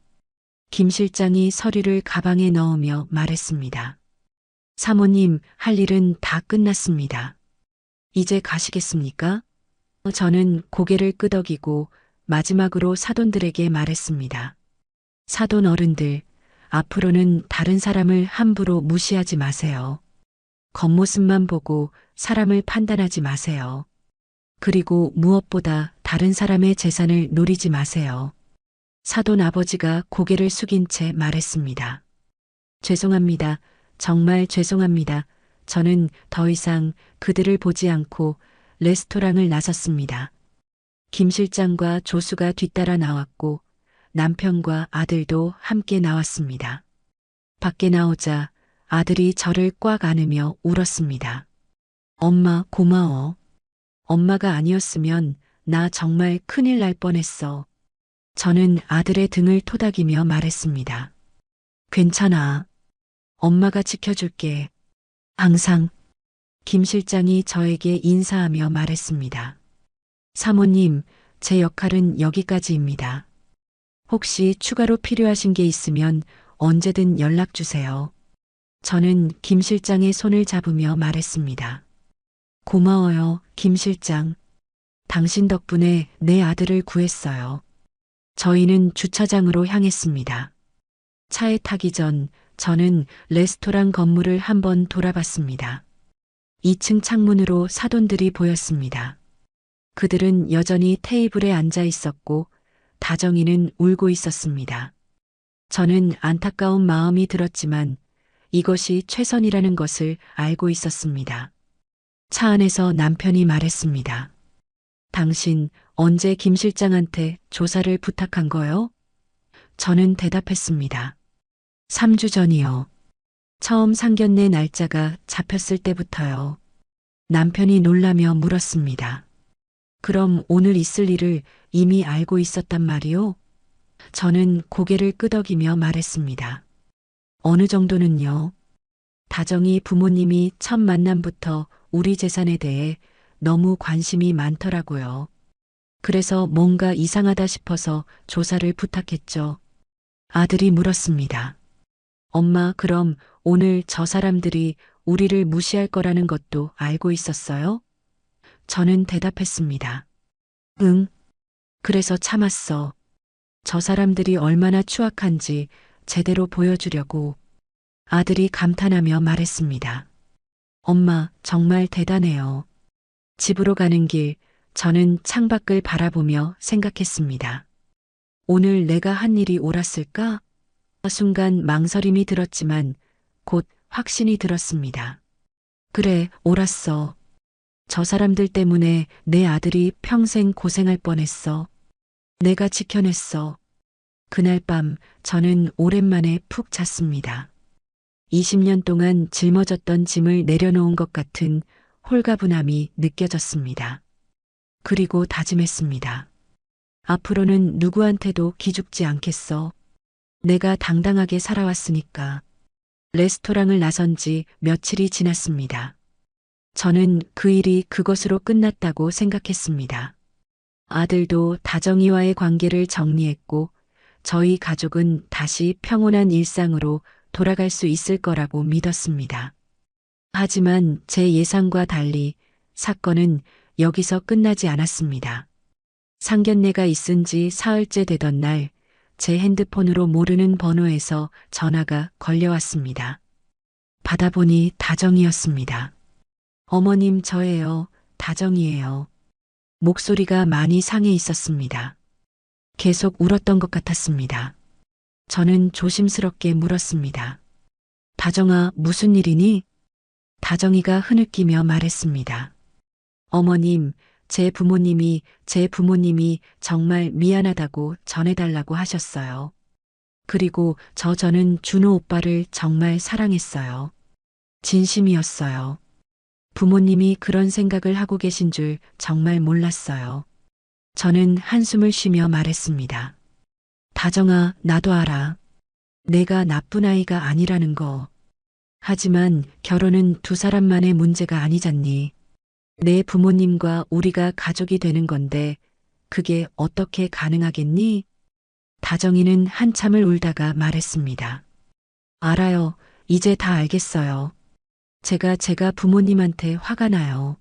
김 실장이 서류를 가방에 넣으며 말했습니다. 사모님, 할 일은 다 끝났습니다. 이제 가시겠습니까? 저는 고개를 끄덕이고 마지막으로 사돈들에게 말했습니다. 사돈 어른들, 앞으로는 다른 사람을 함부로 무시하지 마세요. 겉모습만 보고 사람을 판단하지 마세요. 그리고 무엇보다 다른 사람의 재산을 노리지 마세요. 사돈 아버지가 고개를 숙인 채 말했습니다. 죄송합니다. 정말 죄송합니다. 저는 더 이상 그들을 보지 않고 레스토랑을 나섰습니다. 김 실장과 조수가 뒤따라 나왔고 남편과 아들도 함께 나왔습니다. 밖에 나오자 아들이 저를 꽉 안으며 울었습니다. 엄마, 고마워. 엄마가 아니었으면 나 정말 큰일 날 뻔했어. 저는 아들의 등을 토닥이며 말했습니다. 괜찮아. 엄마가 지켜줄게. 항상. 김 실장이 저에게 인사하며 말했습니다. 사모님, 제 역할은 여기까지입니다. 혹시 추가로 필요하신 게 있으면 언제든 연락 주세요. 저는 김 실장의 손을 잡으며 말했습니다. 고마워요, 김 실장. 당신 덕분에 내 아들을 구했어요. 저희는 주차장으로 향했습니다. 차에 타기 전 저는 레스토랑 건물을 한번 돌아봤습니다. 2층 창문으로 사돈들이 보였습니다. 그들은 여전히 테이블에 앉아 있었고 다정이는 울고 있었습니다. 저는 안타까운 마음이 들었지만 이것이 최선이라는 것을 알고 있었습니다. 차 안에서 남편이 말했습니다. 당신 언제 김 실장한테 조사를 부탁한 거요? 저는 대답했습니다. 3주 전이요. 처음 상견례 날짜가 잡혔을 때부터요. 남편이 놀라며 물었습니다. 그럼 오늘 있을 일을 이미 알고 있었단 말이요? 저는 고개를 끄덕이며 말했습니다. 어느 정도는요. 다정이 부모님이 첫 만남부터 우리 재산에 대해 너무 관심이 많더라고요. 그래서 뭔가 이상하다 싶어서 조사를 부탁했죠. 아들이 물었습니다. 엄마, 그럼 오늘 저 사람들이 우리를 무시할 거라는 것도 알고 있었어요? 저는 대답했습니다. 응. 그래서 참았어. 저 사람들이 얼마나 추악한지 제대로 보여주려고. 아들이 감탄하며 말했습니다. 엄마, 정말 대단해요. 집으로 가는 길, 저는 창밖을 바라보며 생각했습니다. 오늘 내가 한 일이 옳았을까? 순간 망설임이 들었지만 곧 확신이 들었습니다. 그래, 옳았어. 저 사람들 때문에 내 아들이 평생 고생할 뻔했어. 내가 지켜냈어. 그날 밤 저는 오랜만에 푹 잤습니다. 20년 동안 짊어졌던 짐을 내려놓은 것 같은 홀가분함이 느껴졌습니다. 그리고 다짐했습니다. 앞으로는 누구한테도 기죽지 않겠어. 내가 당당하게 살아왔으니까. 레스토랑을 나선 지 며칠이 지났습니다. 저는 그 일이 그것으로 끝났다고 생각했습니다. 아들도 다정이와의 관계를 정리했고 저희 가족은 다시 평온한 일상으로 돌아갈 수 있을 거라고 믿었습니다. 하지만 제 예상과 달리 사건은 여기서 끝나지 않았습니다. 상견례가 있은 지 사흘째 되던 날, 제 핸드폰으로 모르는 번호에서 전화가 걸려왔습니다. 받아보니 다정이었습니다. 어머님, 저예요. 다정이에요. 목소리가 많이 상해 있었습니다. 계속 울었던 것 같았습니다. 저는 조심스럽게 물었습니다. 다정아, 무슨 일이니? 다정이가 흐느끼며 말했습니다. 어머님, 제 부모님이 정말 미안하다고 전해달라고 하셨어요. 그리고 저는 준호 오빠를 정말 사랑했어요. 진심이었어요. 부모님이 그런 생각을 하고 계신 줄 정말 몰랐어요. 저는 한숨을 쉬며 말했습니다. 다정아, 나도 알아. 내가 나쁜 아이가 아니라는 거. 하지만 결혼은 두 사람만의 문제가 아니잖니. 내 부모님과 우리가 가족이 되는 건데 그게 어떻게 가능하겠니? 다정이는 한참을 울다가 말했습니다. 알아요. 이제 다 알겠어요. 제가 부모님한테 화가 나요.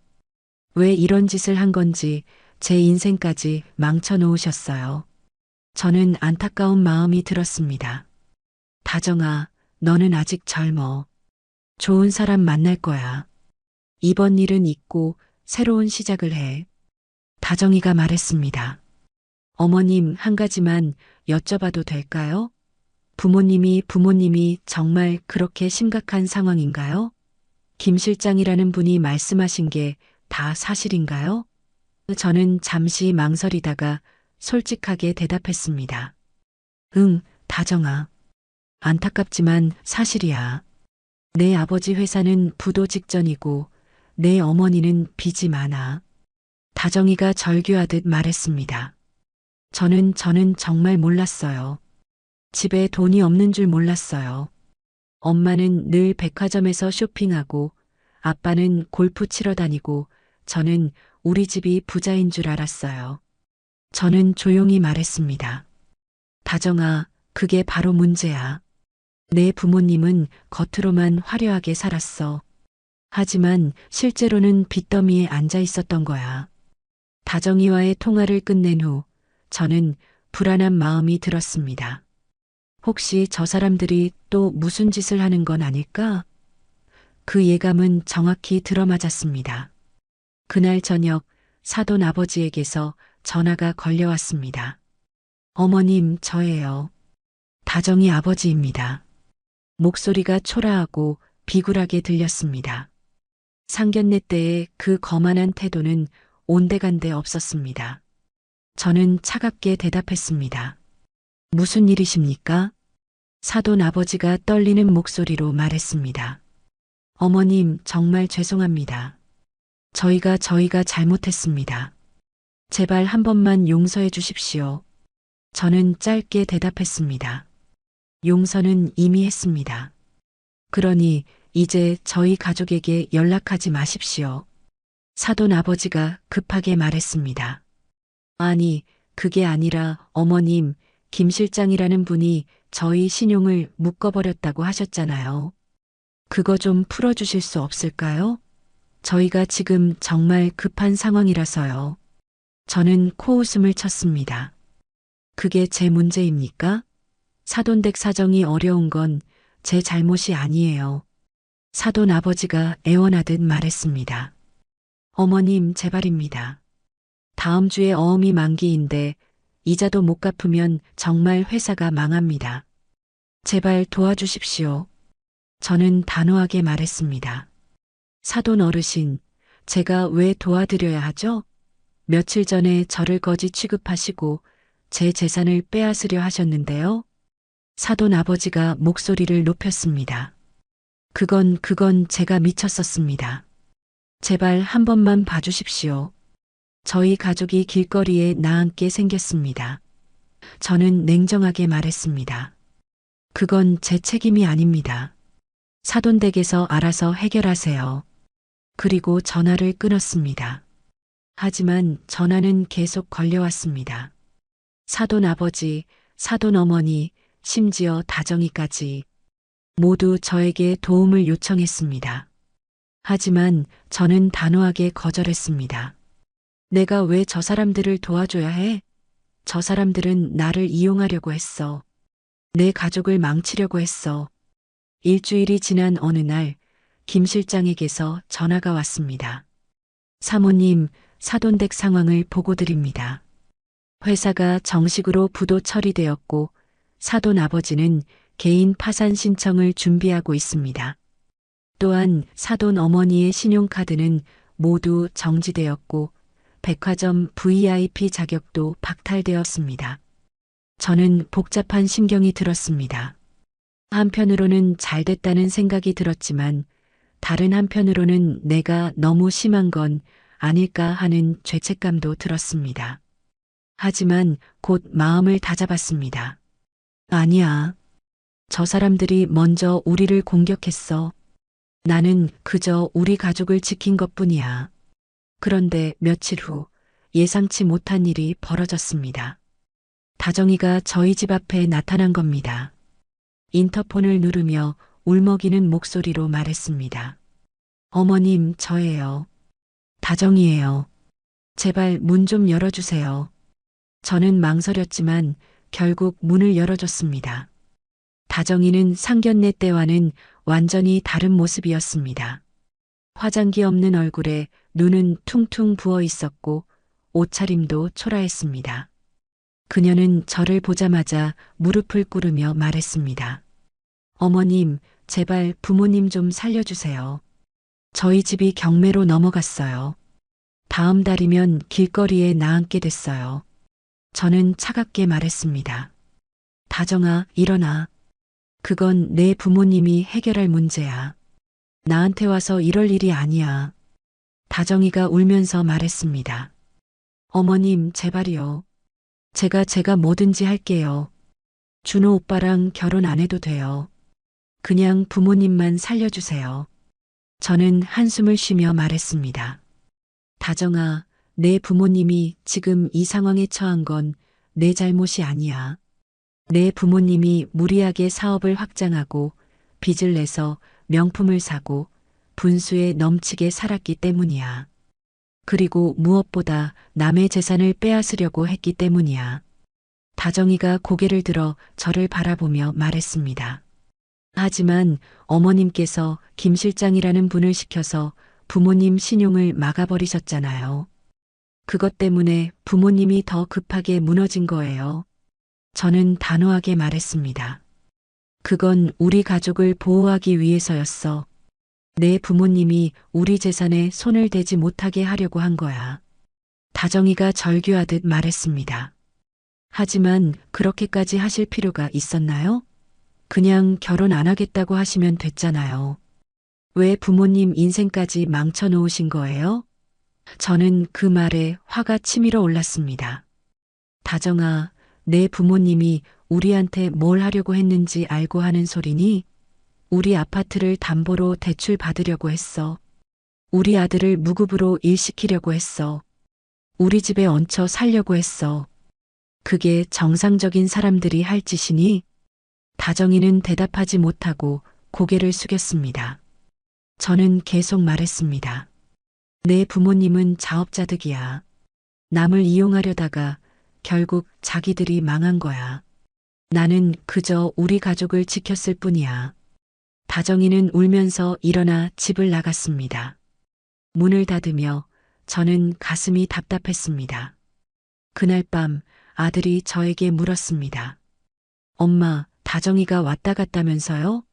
왜 이런 짓을 한 건지 제 인생까지 망쳐놓으셨어요. 저는 안타까운 마음이 들었습니다. 다정아, 너는 아직 젊어. 좋은 사람 만날 거야. 이번 일은 잊고 새로운 시작을 해. 다정이가 말했습니다. 어머님, 한 가지만 여쭤봐도 될까요? 부모님이 정말 그렇게 심각한 상황인가요? 김 실장이라는 분이 말씀하신 게 다 사실인가요? 저는 잠시 망설이다가 솔직하게 대답했습니다. 응, 다정아. 안타깝지만 사실이야. 내 아버지 회사는 부도 직전이고 내 어머니는 빚이 많아. 다정이가 절규하듯 말했습니다. 저는 정말 몰랐어요. 집에 돈이 없는 줄 몰랐어요. 엄마는 늘 백화점에서 쇼핑하고 아빠는 골프 치러 다니고 저는 우리 집이 부자인 줄 알았어요. 저는 조용히 말했습니다. 다정아, 그게 바로 문제야. 내 부모님은 겉으로만 화려하게 살았어. 하지만 실제로는 빚더미에 앉아 있었던 거야. 다정이와의 통화를 끝낸 후 저는 불안한 마음이 들었습니다. 혹시 저 사람들이 또 무슨 짓을 하는 건 아닐까? 그 예감은 정확히 들어맞았습니다. 그날 저녁 사돈 아버지에게서 전화가 걸려왔습니다. 어머님, 저예요. 다정이 아버지입니다. 목소리가 초라하고 비굴하게 들렸습니다. 상견례 때의 그 거만한 태도는 온데간데 없었습니다. 저는 차갑게 대답했습니다. 무슨 일이십니까? 사돈 아버지가 떨리는 목소리로 말했습니다. 어머님, 정말 죄송합니다. 저희가 잘못했습니다. 제발 한 번만 용서해 주십시오. 저는 짧게 대답했습니다. 용서는 이미 했습니다. 그러니 이제 저희 가족에게 연락하지 마십시오. 사돈 아버지가 급하게 말했습니다. 아니, 그게 아니라 어머님, 김 실장이라는 분이 저희 신용을 묶어버렸다고 하셨잖아요. 그거 좀 풀어주실 수 없을까요? 저희가 지금 정말 급한 상황이라서요. 저는 코웃음을 쳤습니다. 그게 제 문제입니까? 사돈댁 사정이 어려운 건 제 잘못이 아니에요. 사돈 아버지가 애원하듯 말했습니다. 어머님, 제발입니다. 다음 주에 어음이 만기인데 이자도 못 갚으면 정말 회사가 망합니다. 제발 도와주십시오. 저는 단호하게 말했습니다. 사돈 어르신, 제가 왜 도와드려야 하죠? 며칠 전에 저를 거지 취급하시고 제 재산을 빼앗으려 하셨는데요. 사돈 아버지가 목소리를 높였습니다. 그건 제가 미쳤었습니다. 제발 한 번만 봐주십시오. 저희 가족이 길거리에 나앉게 생겼습니다. 저는 냉정하게 말했습니다. 그건 제 책임이 아닙니다. 사돈댁에서 알아서 해결하세요. 그리고 전화를 끊었습니다. 하지만 전화는 계속 걸려왔습니다. 사돈 아버지, 사돈 어머니, 심지어 다정이까지 모두 저에게 도움을 요청했습니다. 하지만 저는 단호하게 거절했습니다. 내가 왜 저 사람들을 도와줘야 해? 저 사람들은 나를 이용하려고 했어. 내 가족을 망치려고 했어. 일주일이 지난 어느 날 김 실장에게서 전화가 왔습니다. 사모님, 사돈댁 상황을 보고 드립니다. 회사가 정식으로 부도 처리되었고 사돈 아버지는 개인 파산 신청을 준비하고 있습니다. 또한 사돈 어머니의 신용카드는 모두 정지되었고 백화점 VIP 자격도 박탈되었습니다. 저는 복잡한 심경이 들었습니다. 한편으로는 잘 됐다는 생각이 들었지만 다른 한편으로는 내가 너무 심한 건 아닐까 하는 죄책감도 들었습니다. 하지만 곧 마음을 다잡았습니다. 아니야. 저 사람들이 먼저 우리를 공격했어. 나는 그저 우리 가족을 지킨 것뿐이야. 그런데 며칠 후 예상치 못한 일이 벌어졌습니다. 다정이가 저희 집 앞에 나타난 겁니다. 인터폰을 누르며 울먹이는 목소리로 말했습니다. 어머님, 저예요. 다정이에요. 제발 문 좀 열어주세요. 저는 망설였지만 결국 문을 열어줬습니다. 다정이는 상견례 때와는 완전히 다른 모습이었습니다. 화장기 없는 얼굴에 눈은 퉁퉁 부어 있었고 옷차림도 초라했습니다. 그녀는 저를 보자마자 무릎을 꿇으며 말했습니다. 어머님, 제발 부모님 좀 살려주세요. 저희 집이 경매로 넘어갔어요. 다음 달이면 길거리에 나앉게 됐어요. 저는 차갑게 말했습니다. 다정아, 일어나. 그건 내 부모님이 해결할 문제야. 나한테 와서 이럴 일이 아니야. 다정이가 울면서 말했습니다. 어머님, 제발이요. 제가 뭐든지 할게요. 준호 오빠랑 결혼 안 해도 돼요. 그냥 부모님만 살려주세요. 저는 한숨을 쉬며 말했습니다. 다정아, 내 부모님이 지금 이 상황에 처한 건 내 잘못이 아니야. 내 부모님이 무리하게 사업을 확장하고 빚을 내서 명품을 사고 분수에 넘치게 살았기 때문이야. 그리고 무엇보다 남의 재산을 빼앗으려고 했기 때문이야. 다정이가 고개를 들어 저를 바라보며 말했습니다. 하지만 어머님께서 김 실장이라는 분을 시켜서 부모님 신용을 막아버리셨잖아요. 그것 때문에 부모님이 더 급하게 무너진 거예요. 저는 단호하게 말했습니다. 그건 우리 가족을 보호하기 위해서였어. 내 부모님이 우리 재산에 손을 대지 못하게 하려고 한 거야. 다정이가 절규하듯 말했습니다. 하지만 그렇게까지 하실 필요가 있었나요? 그냥 결혼 안 하겠다고 하시면 됐잖아요. 왜 부모님 인생까지 망쳐놓으신 거예요? 저는 그 말에 화가 치밀어 올랐습니다. 다정아, 내 부모님이 우리한테 뭘 하려고 했는지 알고 하는 소리니? 우리 아파트를 담보로 대출 받으려고 했어. 우리 아들을 무급으로 일시키려고 했어. 우리 집에 얹혀 살려고 했어. 그게 정상적인 사람들이 할 짓이니? 다정이는 대답하지 못하고 고개를 숙였습니다. 저는 계속 말했습니다. 내 부모님은 자업자득이야. 남을 이용하려다가 결국 자기들이 망한 거야. 나는 그저 우리 가족을 지켰을 뿐이야. 다정이는 울면서 일어나 집을 나갔습니다. 문을 닫으며 저는 가슴이 답답했습니다. 그날 밤 아들이 저에게 물었습니다. 엄마, 다정이가 왔다 갔다면서요?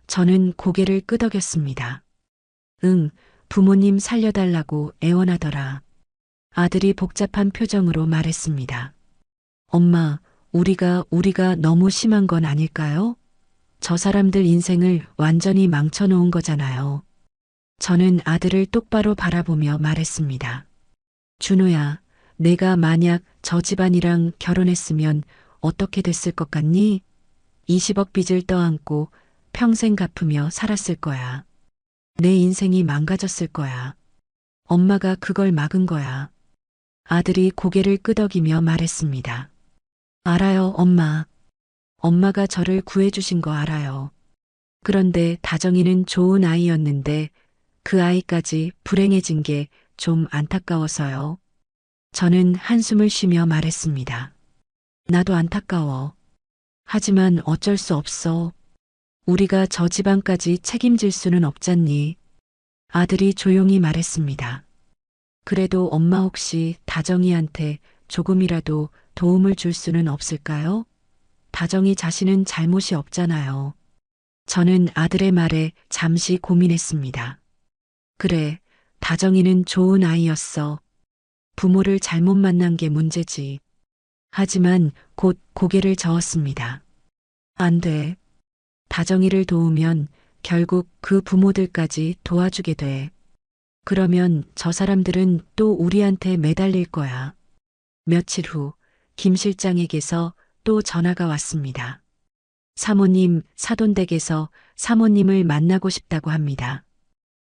저는 고개를 끄덕였습니다. 응, 부모님 살려달라고 애원하더라. 아들이 복잡한 표정으로 말했습니다. 엄마, 우리가 너무 심한 건 아닐까요? 저 사람들 인생을 완전히 망쳐놓은 거잖아요. 저는 아들을 똑바로 바라보며 말했습니다. 준호야, 내가 만약 저 집안이랑 결혼했으면 어떻게 됐을 것 같니? 20억 빚을 떠안고 평생 갚으며 살았을 거야. 내 인생이 망가졌을 거야. 엄마가 그걸 막은 거야. 아들이 고개를 끄덕이며 말했습니다. 알아요, 엄마. 엄마가 저를 구해주신 거 알아요. 그런데 다정이는 좋은 아이였는데 그 아이까지 불행해진 게 좀 안타까워서요. 저는 한숨을 쉬며 말했습니다. 나도 안타까워. 하지만 어쩔 수 없어. 우리가 저 집안까지 책임질 수는 없잖니. 아들이 조용히 말했습니다. 그래도 엄마 혹시 다정이한테 조금이라도 도움을 줄 수는 없을까요? 다정이 자신은 잘못이 없잖아요. 저는 아들의 말에 잠시 고민했습니다. 그래, 다정이는 좋은 아이였어. 부모를 잘못 만난 게 문제지. 하지만 곧 고개를 저었습니다. 안 돼. 다정이를 도우면 결국 그 부모들까지 도와주게 돼. 그러면 저 사람들은 또 우리한테 매달릴 거야. 며칠 후 김 실장에게서 또 전화가 왔습니다. 사모님, 사돈댁에서 사모님을 만나고 싶다고 합니다.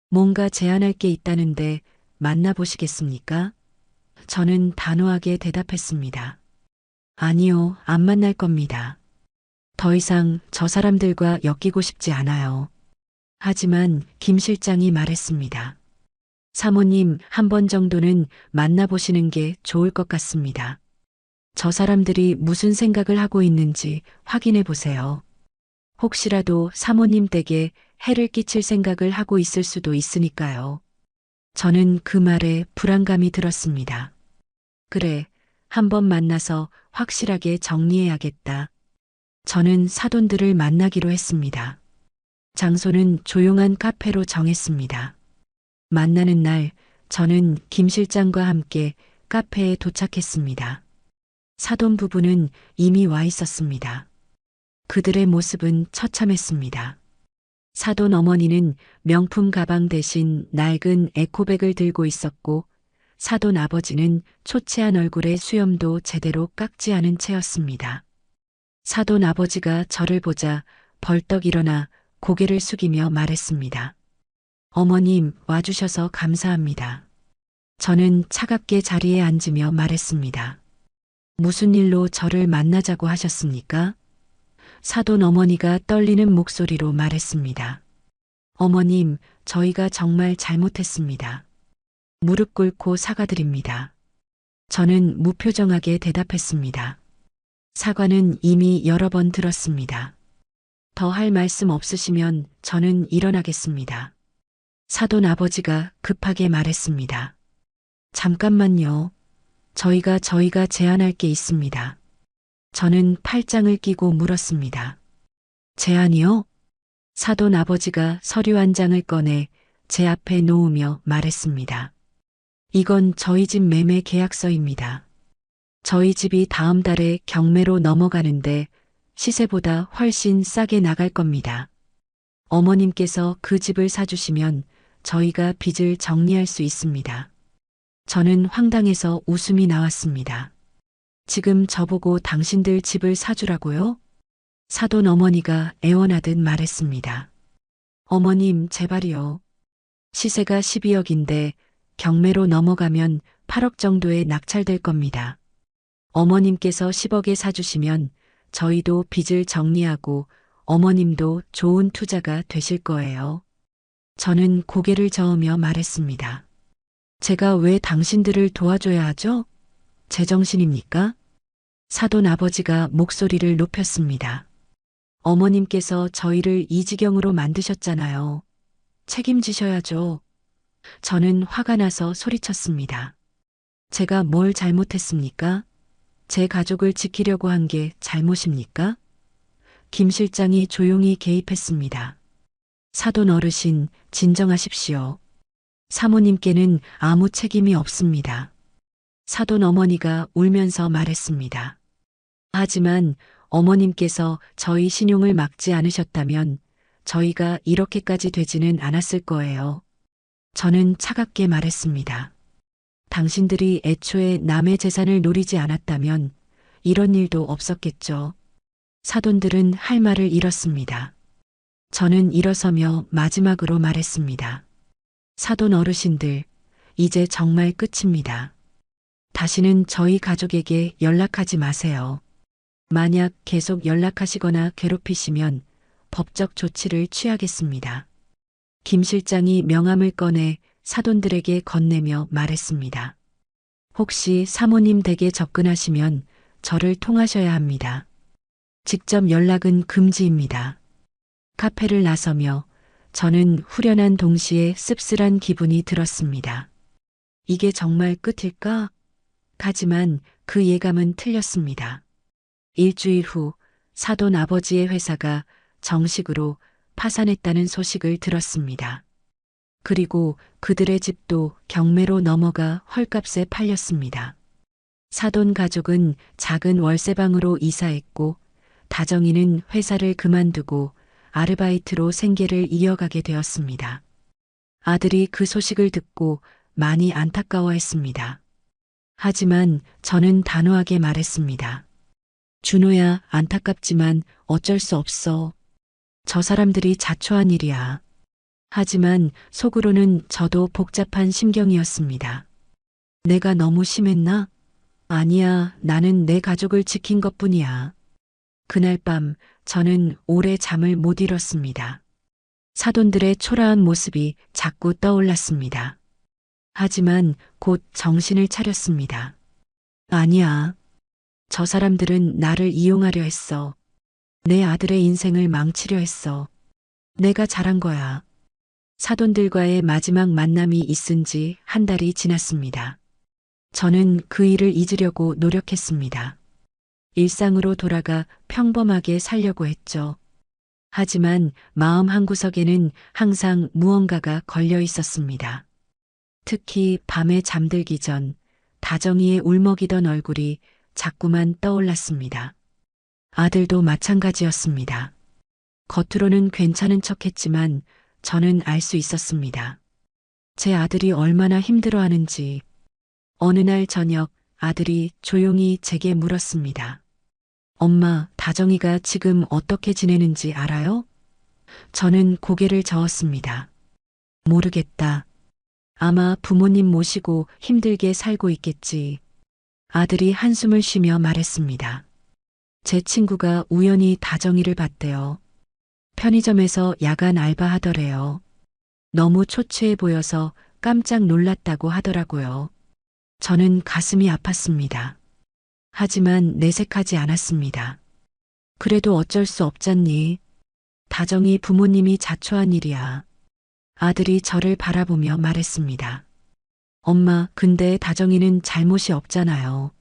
뭔가 제안할 게 있다는데 만나보시겠습니까? 저는 단호하게 대답했습니다. 아니요, 안 만날 겁니다. 더 이상 저 사람들과 엮이고 싶지 않아요. 하지만 김 실장이 말했습니다. 사모님, 한 번 정도는 만나보시는 게 좋을 것 같습니다. 저 사람들이 무슨 생각을 하고 있는지 확인해 보세요. 혹시라도 사모님 댁에 해를 끼칠 생각을 하고 있을 수도 있으니까요. 저는 그 말에 불안감이 들었습니다. 그래, 한번 만나서 확실하게 정리해야겠다. 저는 사돈들을 만나기로 했습니다. 장소는 조용한 카페로 정했습니다. 만나는 날, 저는 김 실장과 함께 카페에 도착했습니다. 사돈 부부는 이미 와 있었습니다. 그들의 모습은 처참했습니다. 사돈 어머니는 명품 가방 대신 낡은 에코백을 들고 있었고, 사돈 아버지는 초췌한 얼굴에 수염도 제대로 깎지 않은 채였습니다. 사돈 아버지가 저를 보자 벌떡 일어나 고개를 숙이며 말했습니다. 어머님, 와주셔서 감사합니다. 저는 차갑게 자리에 앉으며 말했습니다. 무슨 일로 저를 만나자고 하셨습니까? 사돈 어머니가 떨리는 목소리로 말했습니다. 어머님, 저희가 정말 잘못했습니다. 무릎 꿇고 사과드립니다. 저는 무표정하게 대답했습니다. 사과는 이미 여러 번 들었습니다. 더 할 말씀 없으시면 저는 일어나겠습니다. 사돈 아버지가 급하게 말했습니다. 잠깐만요. 저희가 제안할 게 있습니다. 저는 팔짱을 끼고 물었습니다. 제안이요? 사돈 아버지가 서류 한 장을 꺼내 제 앞에 놓으며 말했습니다. 이건 저희 집 매매 계약서입니다. 저희 집이 다음 달에 경매로 넘어가는데 시세보다 훨씬 싸게 나갈 겁니다. 어머님께서 그 집을 사주시면 저희가 빚을 정리할 수 있습니다. 저는 황당해서 웃음이 나왔습니다. 지금 저보고 당신들 집을 사주라고요? 사돈 어머니가 애원하듯 말했습니다. 어머님, 제발이요. 시세가 12억인데 경매로 넘어가면 8억 정도에 낙찰될 겁니다. 어머님께서 10억에 사주시면 저희도 빚을 정리하고 어머님도 좋은 투자가 되실 거예요. 저는 고개를 저으며 말했습니다. 제가 왜 당신들을 도와줘야 하죠? 제정신입니까? 사돈 아버지가 목소리를 높였습니다. 어머님께서 저희를 이 지경으로 만드셨잖아요. 책임지셔야죠. 저는 화가 나서 소리쳤습니다. 제가 뭘 잘못했습니까? 제 가족을 지키려고 한 게 잘못입니까? 김 실장이 조용히 개입했습니다. 사돈 어르신, 진정하십시오. 사모님께는 아무 책임이 없습니다. 사돈 어머니가 울면서 말했습니다. 하지만 어머님께서 저희 신용을 막지 않으셨다면 저희가 이렇게까지 되지는 않았을 거예요. 저는 차갑게 말했습니다. 당신들이 애초에 남의 재산을 노리지 않았다면 이런 일도 없었겠죠. 사돈들은 할 말을 잃었습니다. 저는 일어서며 마지막으로 말했습니다. 사돈 어르신들, 이제 정말 끝입니다. 다시는 저희 가족에게 연락하지 마세요. 만약 계속 연락하시거나 괴롭히시면 법적 조치를 취하겠습니다. 김 실장이 명함을 꺼내 사돈들에게 건네며 말했습니다. 혹시 사모님 댁에 접근하시면 저를 통하셔야 합니다. 직접 연락은 금지입니다. 카페를 나서며 저는 후련한 동시에 씁쓸한 기분이 들었습니다. 이게 정말 끝일까? 하지만 그 예감은 틀렸습니다. 일주일 후 사돈 아버지의 회사가 정식으로 파산했다는 소식을 들었습니다. 그리고 그들의 집도 경매로 넘어가 헐값에 팔렸습니다. 사돈 가족은 작은 월세방으로 이사했고 다정이는 회사를 그만두고 아르바이트로 생계를 이어가게 되었습니다. 아들이 그 소식을 듣고 많이 안타까워했습니다. 하지만 저는 단호하게 말했습니다. 준호야, 안타깝지만 어쩔 수 없어. 저 사람들이 자초한 일이야. 하지만 속으로는 저도 복잡한 심경이었습니다. 내가 너무 심했나? 아니야, 나는 내 가족을 지킨 것뿐이야. 그날 밤 저는 오래 잠을 못 이뤘습니다. 사돈들의 초라한 모습이 자꾸 떠올랐습니다. 하지만 곧 정신을 차렸습니다. 아니야. 저 사람들은 나를 이용하려 했어. 내 아들의 인생을 망치려 했어. 내가 잘한 거야. 사돈들과의 마지막 만남이 있은 지 한 달이 지났습니다. 저는 그 일을 잊으려고 노력했습니다. 일상으로 돌아가 평범하게 살려고 했죠. 하지만 마음 한구석에는 항상 무언가가 걸려 있었습니다. 특히 밤에 잠들기 전 다정이의 울먹이던 얼굴이 자꾸만 떠올랐습니다. 아들도 마찬가지였습니다. 겉으로는 괜찮은 척했지만 저는 알 수 있었습니다. 제 아들이 얼마나 힘들어하는지. 어느 날 저녁 아들이 조용히 제게 물었습니다. 엄마, 다정이가 지금 어떻게 지내는지 알아요? 저는 고개를 저었습니다. 모르겠다. 아마 부모님 모시고 힘들게 살고 있겠지. 아들이 한숨을 쉬며 말했습니다. 제 친구가 우연히 다정이를 봤대요. 편의점에서 야간 알바하더래요. 너무 초췌해 보여서 깜짝 놀랐다고 하더라고요. 저는 가슴이 아팠습니다. 하지만 내색하지 않았습니다. 그래도 어쩔 수 없잖니. 다정이 부모님이 자초한 일이야. 아들이 저를 바라보며 말했습니다. 엄마, 근데 다정이는 잘못이 없잖아요.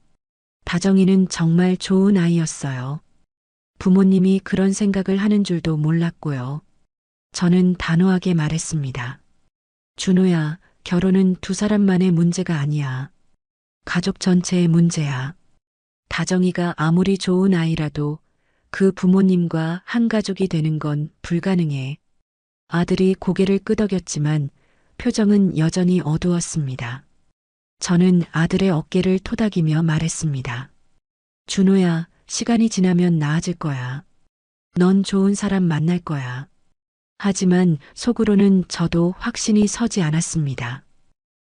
다정이는 정말 좋은 아이였어요. 부모님이 그런 생각을 하는 줄도 몰랐고요. 저는 단호하게 말했습니다. 준호야, 결혼은 두 사람만의 문제가 아니야. 가족 전체의 문제야. 다정이가 아무리 좋은 아이라도 그 부모님과 한 가족이 되는 건 불가능해. 아들이 고개를 끄덕였지만 표정은 여전히 어두웠습니다. 저는 아들의 어깨를 토닥이며 말했습니다. 준호야, 시간이 지나면 나아질 거야. 넌 좋은 사람 만날 거야. 하지만 속으로는 저도 확신이 서지 않았습니다.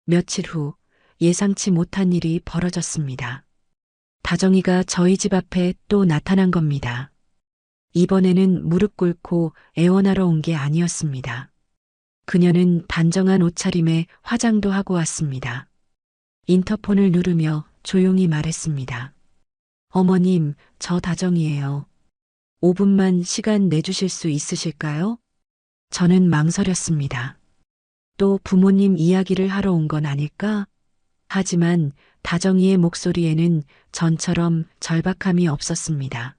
며칠 후 예상치 못한 일이 벌어졌습니다. 다정이가 저희 집 앞에 또 나타난 겁니다. 이번에는 무릎 꿇고 애원하러 온 게 아니었습니다. 그녀는 단정한 옷차림에 화장도 하고 왔습니다. 인터폰을 누르며 조용히 말했습니다. 어머님, 저 다정이에요. 5분만 시간 내주실 수 있으실까요? 저는 망설였습니다. 또 부모님 이야기를 하러 온 건 아닐까? 하지만 다정이의 목소리에는 전처럼 절박함이 없었습니다.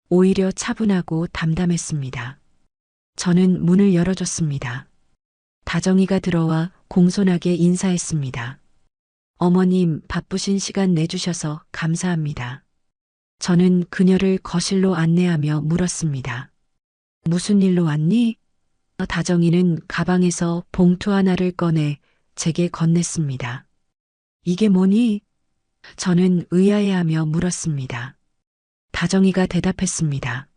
오히려 차분하고 담담했습니다. 저는 문을 열어줬습니다. 다정이가 들어와 공손하게 인사했습니다. 어머님, 바쁘신 시간 내주셔서 감사합니다. 저는 그녀를 거실로 안내하며 물었습니다. 무슨 일로 왔니? 다정이는 가방에서 봉투 하나를 꺼내 제게 건넸습니다. 이게 뭐니? 저는 의아해하며 물었습니다. 다정이가 대답했습니다.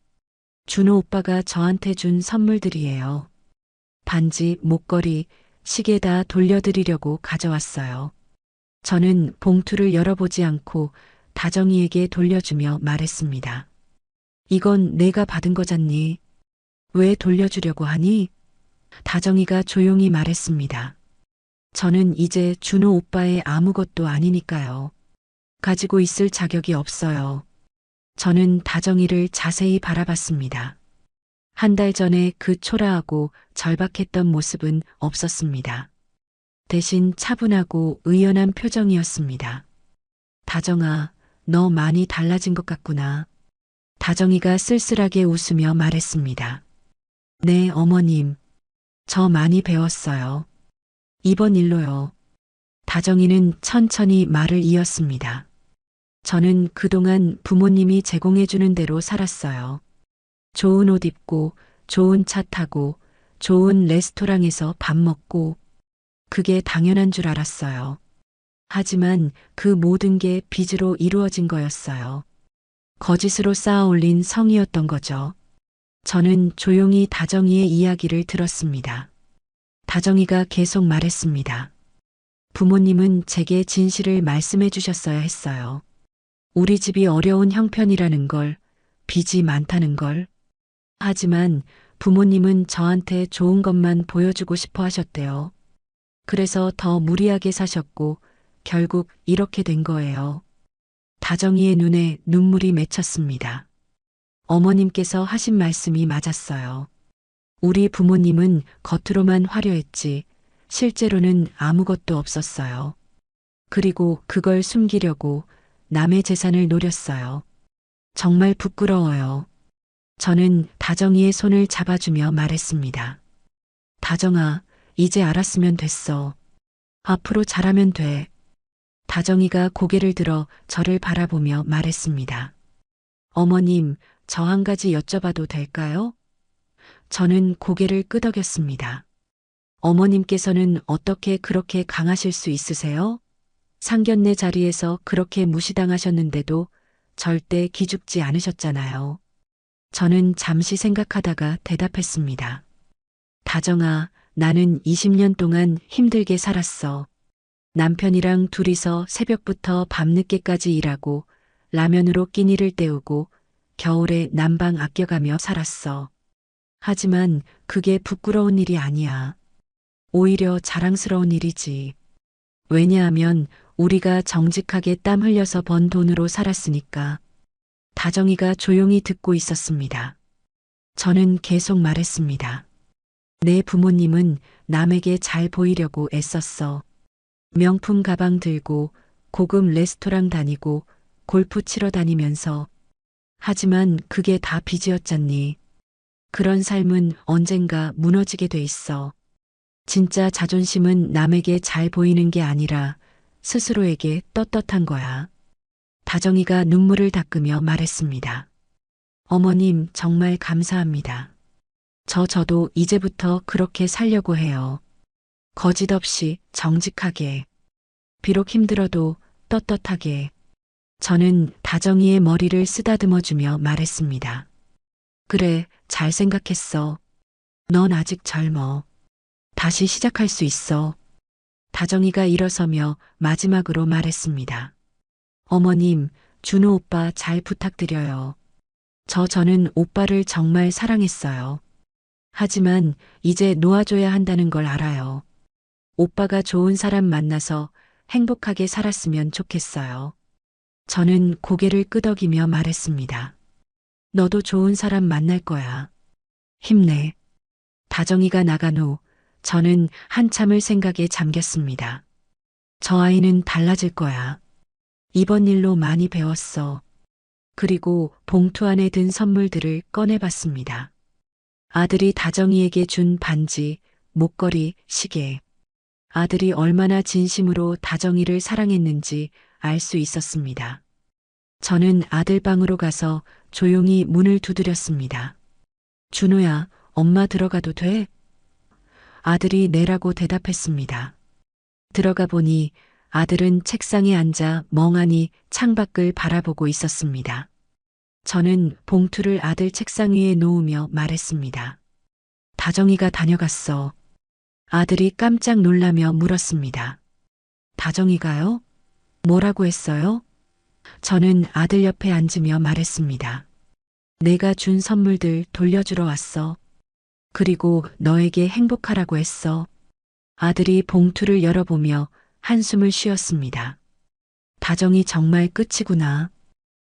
준호 오빠가 저한테 준 선물들이에요. 반지, 목걸이, 시계 다 돌려드리려고 가져왔어요. 저는 봉투를 열어보지 않고 다정이에게 돌려주며 말했습니다. 이건 내가 받은 거잖니. 왜 돌려주려고 하니? 다정이가 조용히 말했습니다. 저는 이제 준호 오빠의 아무것도 아니니까요. 가지고 있을 자격이 없어요. 저는 다정이를 자세히 바라봤습니다. 한 달 전에 그 초라하고 절박했던 모습은 없었습니다. 대신 차분하고 의연한 표정이었습니다. 다정아, 너 많이 달라진 것 같구나. 다정이가 쓸쓸하게 웃으며 말했습니다. 네, 어머님. 저 많이 배웠어요. 이번 일로요. 다정이는 천천히 말을 이었습니다. 저는 그동안 부모님이 제공해주는 대로 살았어요. 좋은 옷 입고, 좋은 차 타고, 좋은 레스토랑에서 밥 먹고, 그게 당연한 줄 알았어요. 하지만 그 모든 게 빚으로 이루어진 거였어요. 거짓으로 쌓아 올린 성이었던 거죠. 저는 조용히 다정이의 이야기를 들었습니다. 다정이가 계속 말했습니다. 부모님은 제게 진실을 말씀해 주셨어야 했어요. 우리 집이 어려운 형편이라는 걸, 빚이 많다는 걸. 하지만 부모님은 저한테 좋은 것만 보여주고 싶어 하셨대요. 그래서 더 무리하게 사셨고 결국 이렇게 된 거예요. 다정이의 눈에 눈물이 맺혔습니다. 어머님께서 하신 말씀이 맞았어요. 우리 부모님은 겉으로만 화려했지 실제로는 아무것도 없었어요. 그리고 그걸 숨기려고 남의 재산을 노렸어요. 정말 부끄러워요. 저는 다정이의 손을 잡아주며 말했습니다. 다정아, 이제 알았으면 됐어. 앞으로 잘하면 돼. 다정이가 고개를 들어 저를 바라보며 말했습니다. 어머님, 저 한 가지 여쭤봐도 될까요? 저는 고개를 끄덕였습니다. 어머님께서는 어떻게 그렇게 강하실 수 있으세요? 상견례 자리에서 그렇게 무시당하셨는데도 절대 기죽지 않으셨잖아요. 저는 잠시 생각하다가 대답했습니다. 다정아, 나는 20년 동안 힘들게 살았어. 남편이랑 둘이서 새벽부터 밤늦게까지 일하고 라면으로 끼니를 때우고 겨울에 난방 아껴가며 살았어. 하지만 그게 부끄러운 일이 아니야. 오히려 자랑스러운 일이지. 왜냐하면 우리가 정직하게 땀 흘려서 번 돈으로 살았으니까. 다정이가 조용히 듣고 있었습니다. 저는 계속 말했습니다. 내 부모님은 남에게 잘 보이려고 애썼어. 명품 가방 들고 고급 레스토랑 다니고 골프 치러 다니면서. 하지만 그게 다 빚이었잖니. 그런 삶은 언젠가 무너지게 돼 있어. 진짜 자존심은 남에게 잘 보이는 게 아니라 스스로에게 떳떳한 거야. 다정이가 눈물을 닦으며 말했습니다. 어머님, 정말 감사합니다. 저도 이제부터 그렇게 살려고 해요. 거짓 없이 정직하게. 비록 힘들어도 떳떳하게. 저는 다정이의 머리를 쓰다듬어주며 말했습니다. 그래, 잘 생각했어. 넌 아직 젊어. 다시 시작할 수 있어. 다정이가 일어서며 마지막으로 말했습니다. 어머님, 준호 오빠 잘 부탁드려요. 저는 오빠를 정말 사랑했어요. 하지만 이제 놓아줘야 한다는 걸 알아요. 오빠가 좋은 사람 만나서 행복하게 살았으면 좋겠어요. 저는 고개를 끄덕이며 말했습니다. 너도 좋은 사람 만날 거야. 힘내. 다정이가 나간 후 저는 한참을 생각에 잠겼습니다. 저 아이는 달라질 거야. 이번 일로 많이 배웠어. 그리고 봉투 안에 든 선물들을 꺼내봤습니다. 아들이 다정이에게 준 반지, 목걸이, 시계. 아들이 얼마나 진심으로 다정이를 사랑했는지 알 수 있었습니다. 저는 아들 방으로 가서 조용히 문을 두드렸습니다. 준호야, 엄마 들어가도 돼? 아들이 네라고 대답했습니다. 들어가 보니 아들은 책상에 앉아 멍하니 창밖을 바라보고 있었습니다. 저는 봉투를 아들 책상 위에 놓으며 말했습니다. 다정이가 다녀갔어. 아들이 깜짝 놀라며 물었습니다. 다정이가요? 뭐라고 했어요? 저는 아들 옆에 앉으며 말했습니다. 내가 준 선물들 돌려주러 왔어. 그리고 너에게 행복하라고 했어. 아들이 봉투를 열어보며 한숨을 쉬었습니다. 다정이 정말 끝이구나.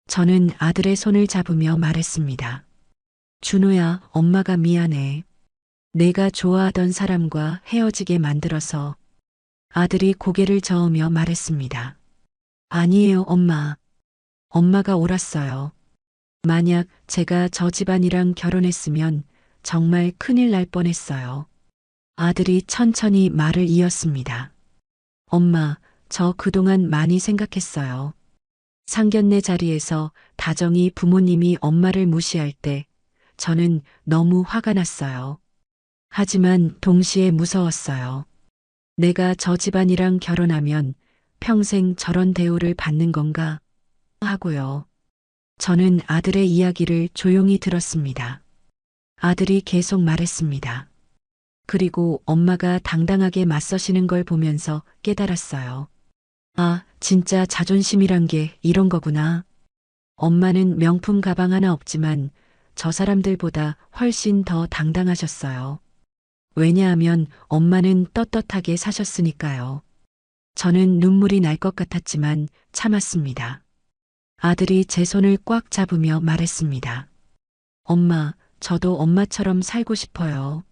저는 아들의 손을 잡으며 말했습니다. 준호야, 엄마가 미안해. 내가 좋아하던 사람과 헤어지게 만들어서. 아들이 고개를 저으며 말했습니다. 아니에요, 엄마. 엄마가 옳았어요. 만약 제가 저 집안이랑 결혼했으면 정말 큰일 날 뻔했어요. 아들이 천천히 말을 이었습니다. 엄마, 저 그동안 많이 생각했어요. 상견례 자리에서 다정이 부모님이 엄마를 무시할 때 저는 너무 화가 났어요. 하지만 동시에 무서웠어요. 내가 저 집안이랑 결혼하면 평생 저런 대우를 받는 건가 하고요. 저는 아들의 이야기를 조용히 들었습니다. 아들이 계속 말했습니다. 그리고 엄마가 당당하게 맞서시는 걸 보면서 깨달았어요. 아, 진짜 자존심이란 게 이런 거구나. 엄마는 명품 가방 하나 없지만 저 사람들보다 훨씬 더 당당하셨어요. 왜냐하면 엄마는 떳떳하게 사셨으니까요. 저는 눈물이 날 것 같았지만 참았습니다. 아들이 제 손을 꽉 잡으며 말했습니다. 엄마, 저도 엄마처럼 살고 싶어요.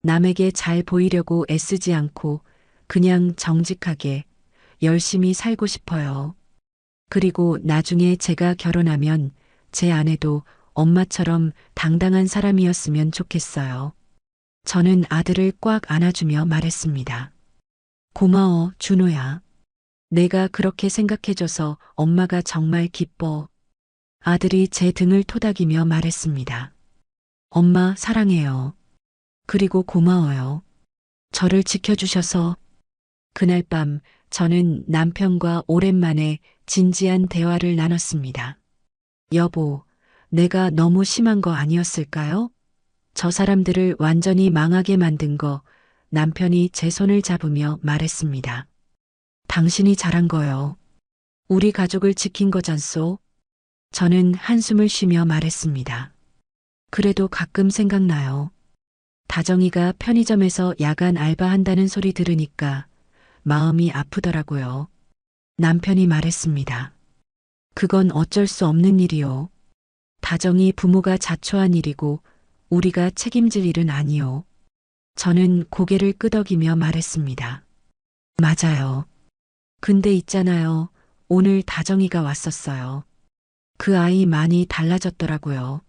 남에게 잘 보이려고 애쓰지 않고 그냥 정직하게 열심히 살고 싶어요. 그리고 나중에 제가 결혼하면 제 아내도 엄마처럼 당당한 사람이었으면 좋겠어요. 저는 아들을 꽉 안아주며 말했습니다. 고마워, 준호야. 내가 그렇게 생각해줘서 엄마가 정말 기뻐. 아들이 제 등을 토닥이며 말했습니다. 엄마 사랑해요. 그리고 고마워요. 저를 지켜주셔서. 그날 밤 저는 남편과 오랜만에 진지한 대화를 나눴습니다. 여보, 내가 너무 심한 거 아니었을까요? 저 사람들을 완전히 망하게 만든 거. 남편이 제 손을 잡으며 말했습니다. 당신이 잘한 거요. 우리 가족을 지킨 거잖소. 저는 한숨을 쉬며 말했습니다. 그래도 가끔 생각나요. 다정이가 편의점에서 야간 알바한다는 소리 들으니까 마음이 아프더라고요. 남편이 말했습니다. 그건 어쩔 수 없는 일이요. 다정이 부모가 자초한 일이고 우리가 책임질 일은 아니요. 저는 고개를 끄덕이며 말했습니다. 맞아요. 근데 있잖아요. 오늘 다정이가 왔었어요. 그 아이 많이 달라졌더라고요.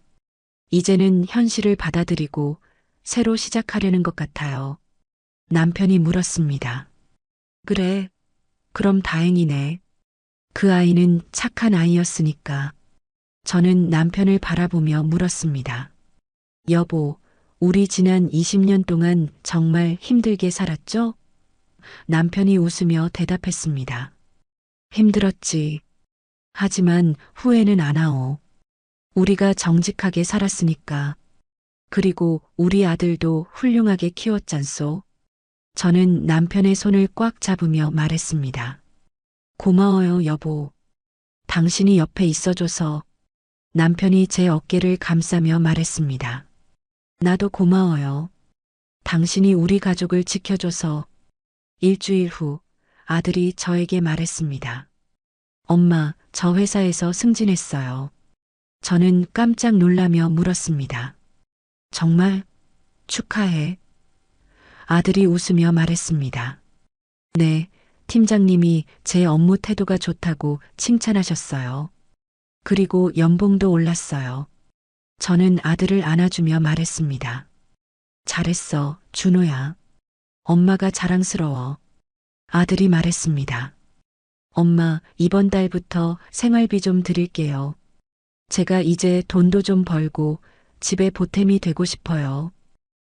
이제는 현실을 받아들이고 새로 시작하려는 것 같아요. 남편이 물었습니다. 그래, 그럼 다행이네. 그 아이는 착한 아이였으니까. 저는 남편을 바라보며 물었습니다. 여보, 우리 지난 20년 동안 정말 힘들게 살았죠? 남편이 웃으며 대답했습니다. 힘들었지. 하지만 후회는 안 하오. 우리가 정직하게 살았으니까. 그리고 우리 아들도 훌륭하게 키웠잖소. 저는 남편의 손을 꽉 잡으며 말했습니다. 고마워요, 여보. 당신이 옆에 있어줘서. 남편이 제 어깨를 감싸며 말했습니다. 나도 고마워요. 당신이 우리 가족을 지켜줘서. 일주일 후 아들이 저에게 말했습니다. 엄마, 저 회사에서 승진했어요. 저는 깜짝 놀라며 물었습니다. 정말? 축하해. 아들이 웃으며 말했습니다. 네, 팀장님이 제 업무 태도가 좋다고 칭찬하셨어요. 그리고 연봉도 올랐어요. 저는 아들을 안아주며 말했습니다. 잘했어, 준호야. 엄마가 자랑스러워. 아들이 말했습니다. 엄마, 이번 달부터 생활비 좀 드릴게요. 제가 이제 돈도 좀 벌고 집에 보탬이 되고 싶어요.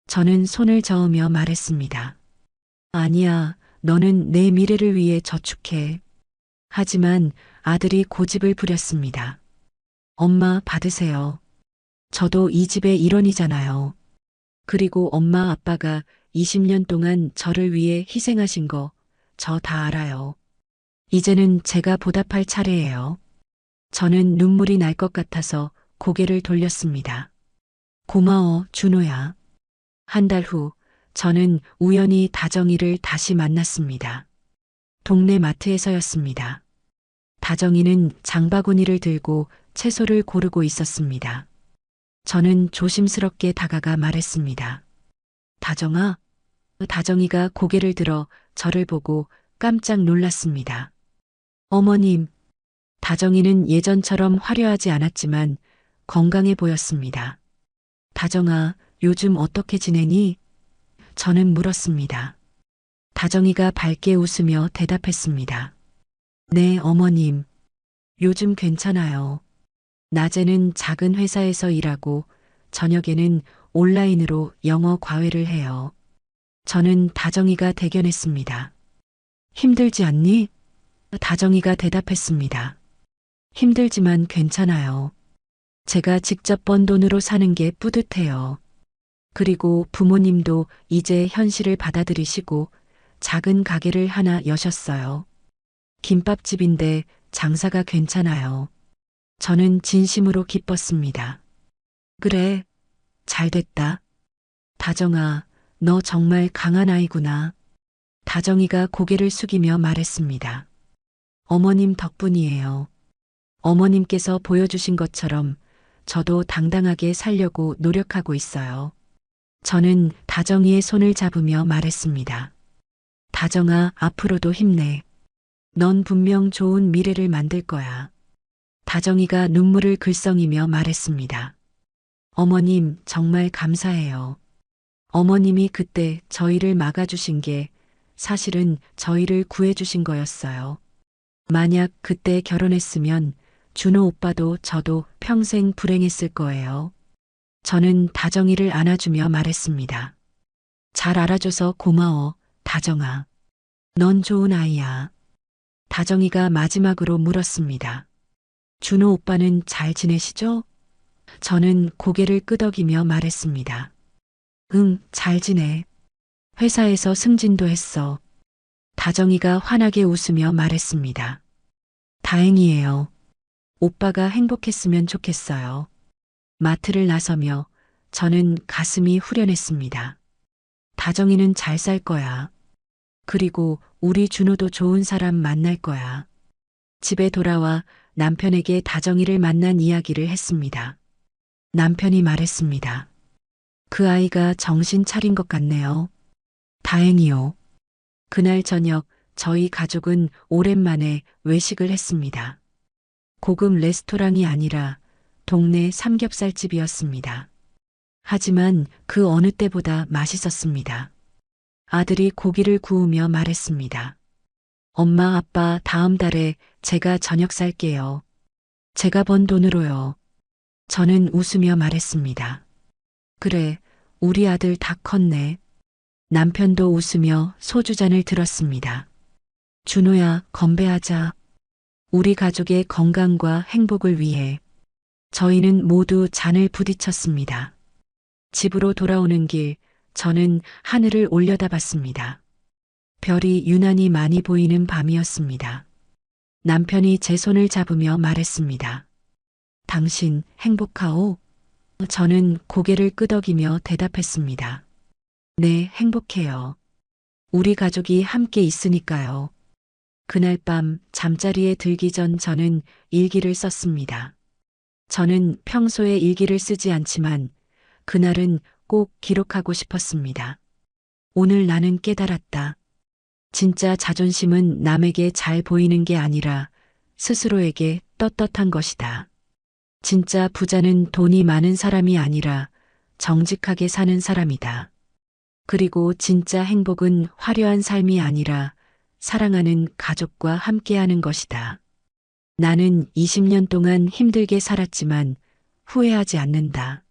저는 손을 저으며 말했습니다. 아니야, 너는 내 미래를 위해 저축해. 하지만 아들이 고집을 부렸습니다. 엄마 받으세요. 저도 이 집의 일원이잖아요. 그리고 엄마 아빠가 20년 동안 저를 위해 희생하신 거 저 다 알아요. 이제는 제가 보답할 차례예요. 저는 눈물이 날 것 같아서 고개를 돌렸습니다. 고마워, 준호야. 한 달 후, 저는 우연히 다정이를 다시 만났습니다. 동네 마트에서였습니다. 다정이는 장바구니를 들고 채소를 고르고 있었습니다. 저는 조심스럽게 다가가 말했습니다. 다정아? 다정이가 고개를 들어 저를 보고 깜짝 놀랐습니다. 어머님, 다정이는 예전처럼 화려하지 않았지만 건강해 보였습니다. 다정아, 요즘 어떻게 지내니? 저는 물었습니다. 다정이가 밝게 웃으며 대답했습니다. 네, 어머님. 요즘 괜찮아요. 낮에는 작은 회사에서 일하고 저녁에는 온라인으로 영어 과외를 해요. 저는 다정이가 대견했습니다. 힘들지 않니? 다정이가 대답했습니다. 힘들지만 괜찮아요. 제가 직접 번 돈으로 사는 게 뿌듯해요. 그리고 부모님도 이제 현실을 받아들이시고 작은 가게를 하나 여셨어요. 김밥집인데 장사가 괜찮아요. 저는 진심으로 기뻤습니다. 그래, 잘 됐다. 다정아, 너 정말 강한 아이구나. 다정이가 고개를 숙이며 말했습니다. 어머님 덕분이에요. 어머님께서 보여주신 것처럼 저도 당당하게 살려고 노력하고 있어요. 저는 다정이의 손을 잡으며 말했습니다. 다정아, 앞으로도 힘내. 넌 분명 좋은 미래를 만들 거야. 다정이가 눈물을 글썽이며 말했습니다. 어머님, 정말 감사해요. 어머님이 그때 저희를 막아주신 게 사실은 저희를 구해주신 거였어요. 만약 그때 결혼했으면 준호 오빠도 저도 평생 불행했을 거예요. 저는 다정이를 안아주며 말했습니다. 잘 알아줘서 고마워, 다정아. 넌 좋은 아이야. 다정이가 마지막으로 물었습니다. 준호 오빠는 잘 지내시죠? 저는 고개를 끄덕이며 말했습니다. 응, 잘 지내. 회사에서 승진도 했어. 다정이가 환하게 웃으며 말했습니다. 다행이에요. 오빠가 행복했으면 좋겠어요. 마트를 나서며 저는 가슴이 후련했습니다. 다정이는 잘 살 거야. 그리고 우리 준호도 좋은 사람 만날 거야. 집에 돌아와 남편에게 다정이를 만난 이야기를 했습니다. 남편이 말했습니다. 그 아이가 정신 차린 것 같네요. 다행이요. 그날 저녁 저희 가족은 오랜만에 외식을 했습니다. 고급 레스토랑이 아니라 동네 삼겹살집이었습니다. 하지만 그 어느 때보다 맛있었습니다. 아들이 고기를 구우며 말했습니다. 엄마, 아빠, 다음 달에 제가 저녁 살게요. 제가 번 돈으로요. 저는 웃으며 말했습니다. 그래, 우리 아들 다 컸네. 남편도 웃으며 소주잔을 들었습니다. 준호야, 건배하자. 우리 가족의 건강과 행복을 위해. 저희는 모두 잔을 부딪혔습니다. 집으로 돌아오는 길, 저는 하늘을 올려다봤습니다. 별이 유난히 많이 보이는 밤이었습니다. 남편이 제 손을 잡으며 말했습니다. 당신 행복하오? 저는 고개를 끄덕이며 대답했습니다. 네, 행복해요. 우리 가족이 함께 있으니까요. 그날 밤 잠자리에 들기 전 저는 일기를 썼습니다. 저는 평소에 일기를 쓰지 않지만 그날은 꼭 기록하고 싶었습니다. 오늘 나는 깨달았다. 진짜 자존심은 남에게 잘 보이는 게 아니라 스스로에게 떳떳한 것이다. 진짜 부자는 돈이 많은 사람이 아니라 정직하게 사는 사람이다. 그리고 진짜 행복은 화려한 삶이 아니라 사랑하는 가족과 함께하는 것이다. 나는 20년 동안 힘들게 살았지만 후회하지 않는다.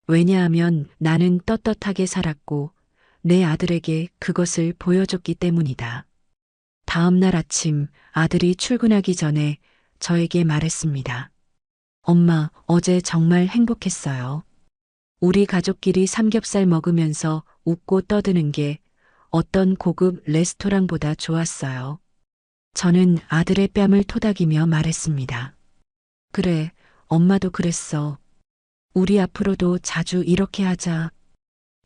왜냐하면 나는 떳떳하게 살았고 내 아들에게 그것을 보여줬기 때문이다. 다음 날 아침 아들이 출근하기 전에 저에게 말했습니다. 엄마, 어제 정말 행복했어요. 우리 가족끼리 삼겹살 먹으면서 웃고 떠드는 게 어떤 고급 레스토랑보다 좋았어요. 저는 아들의 뺨을 토닥이며 말했습니다. 그래, 엄마도 그랬어. 우리 앞으로도 자주 이렇게 하자.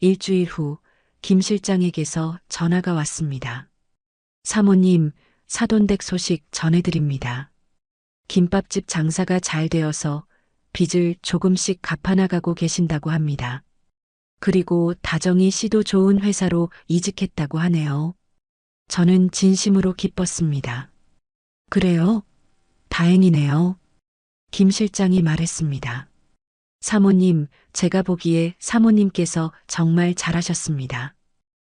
일주일 후 김 실장에게서 전화가 왔습니다. 사모님, 사돈댁 소식 전해드립니다. 김밥집 장사가 잘 되어서 빚을 조금씩 갚아나가고 계신다고 합니다. 그리고 다정이 씨도 좋은 회사로 이직했다고 하네요. 저는 진심으로 기뻤습니다. 그래요? 다행이네요. 김 실장이 말했습니다. 사모님, 제가 보기에 사모님께서 정말 잘하셨습니다.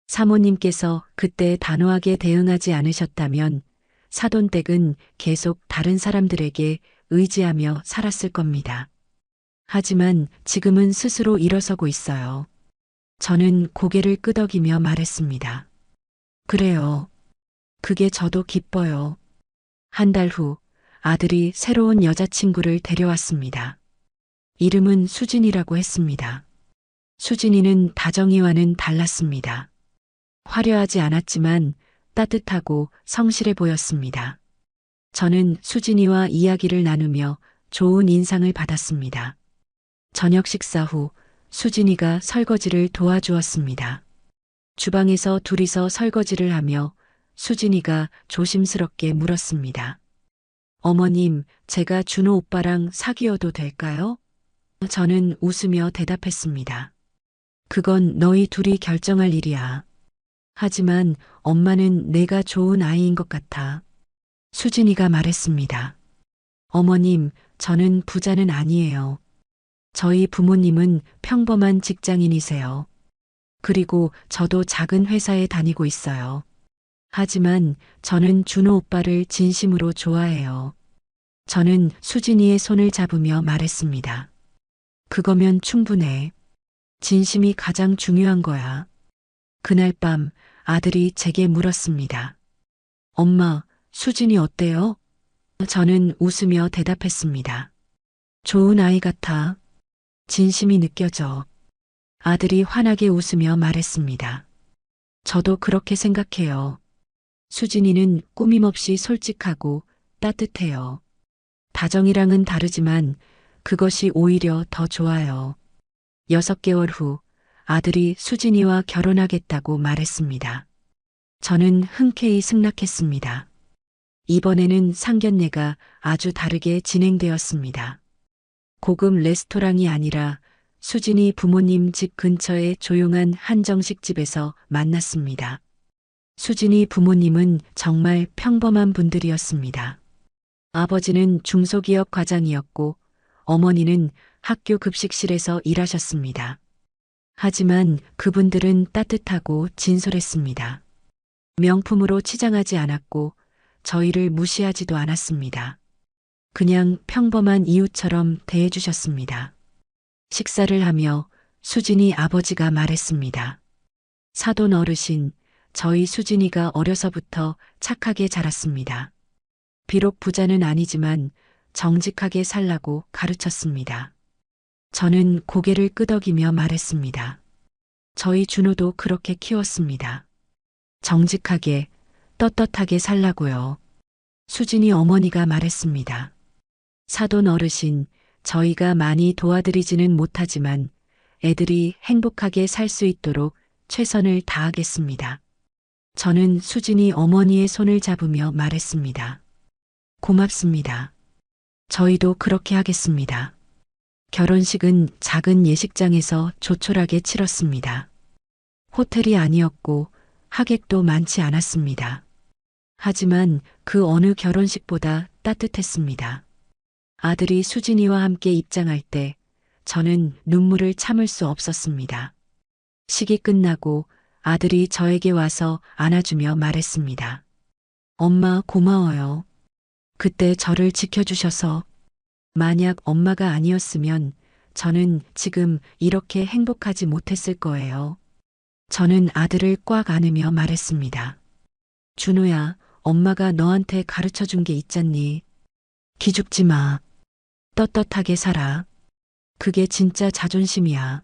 사모님께서 그때 단호하게 대응하지 않으셨다면 사돈댁은 계속 다른 사람들에게 의지하며 살았을 겁니다. 하지만 지금은 스스로 일어서고 있어요. 저는 고개를 끄덕이며 말했습니다. 그래요. 그게 저도 기뻐요. 한 달 후 아들이 새로운 여자친구를 데려왔습니다. 이름은 수진이라고 했습니다. 수진이는 다정이와는 달랐습니다. 화려하지 않았지만 따뜻하고 성실해 보였습니다. 저는 수진이와 이야기를 나누며 좋은 인상을 받았습니다. 저녁 식사 후 수진이가 설거지를 도와주었습니다. 주방에서 둘이서 설거지를 하며 수진이가 조심스럽게 물었습니다. 어머님, 제가 준호 오빠랑 사귀어도 될까요? 저는 웃으며 대답했습니다. 그건 너희 둘이 결정할 일이야. 하지만 엄마는 내가 좋은 아이인 것 같아. 수진이가 말했습니다. 어머님, 저는 부자는 아니에요. 저희 부모님은 평범한 직장인이세요. 그리고 저도 작은 회사에 다니고 있어요. 하지만 저는 준호 오빠를 진심으로 좋아해요. 저는 수진이의 손을 잡으며 말했습니다. 그거면 충분해. 진심이 가장 중요한 거야. 그날 밤 아들이 제게 물었습니다. 엄마, 수진이 어때요? 저는 웃으며 대답했습니다. 좋은 아이 같아. 진심이 느껴져. 아들이 환하게 웃으며 말했습니다. 저도 그렇게 생각해요. 수진이는 꾸밈없이 솔직하고 따뜻해요. 다정이랑은 다르지만 그것이 오히려 더 좋아요. 6개월 후 아들이 수진이와 결혼하겠다고 말했습니다. 저는 흔쾌히 승낙했습니다. 이번에는 상견례가 아주 다르게 진행되었습니다. 고급 레스토랑이 아니라 수진이 부모님 집 근처의 조용한 한정식 집에서 만났습니다. 수진이 부모님은 정말 평범한 분들이었습니다. 아버지는 중소기업 과장이었고 어머니는 학교 급식실에서 일하셨습니다. 하지만 그분들은 따뜻하고 진솔했습니다. 명품으로 치장하지 않았고 저희를 무시하지도 않았습니다. 그냥 평범한 이웃처럼 대해주셨습니다. 식사를 하며 수진이 아버지가 말했습니다. 사돈 어르신, 저희 수진이가 어려서부터 착하게 자랐습니다. 비록 부자는 아니지만 정직하게 살라고 가르쳤습니다. 저는 고개를 끄덕이며 말했습니다. 저희 준호도 그렇게 키웠습니다. 정직하게, 떳떳하게 살라고요. 수진이 어머니가 말했습니다. 사돈 어르신, 저희가 많이 도와드리지는 못하지만 애들이 행복하게 살 수 있도록 최선을 다하겠습니다. 저는 수진이 어머니의 손을 잡으며 말했습니다. 고맙습니다. 저희도 그렇게 하겠습니다. 결혼식은 작은 예식장에서 조촐하게 치렀습니다. 호텔이 아니었고 하객도 많지 않았습니다. 하지만 그 어느 결혼식보다 따뜻했습니다. 아들이 수진이와 함께 입장할 때 저는 눈물을 참을 수 없었습니다. 식이 끝나고 아들이 저에게 와서 안아주며 말했습니다. 엄마 고마워요. 그때 저를 지켜주셔서. 만약 엄마가 아니었으면 저는 지금 이렇게 행복하지 못했을 거예요. 저는 아들을 꽉 안으며 말했습니다. 준호야, 엄마가 너한테 가르쳐 준 게 있잖니. 기죽지 마. 떳떳하게 살아. 그게 진짜 자존심이야.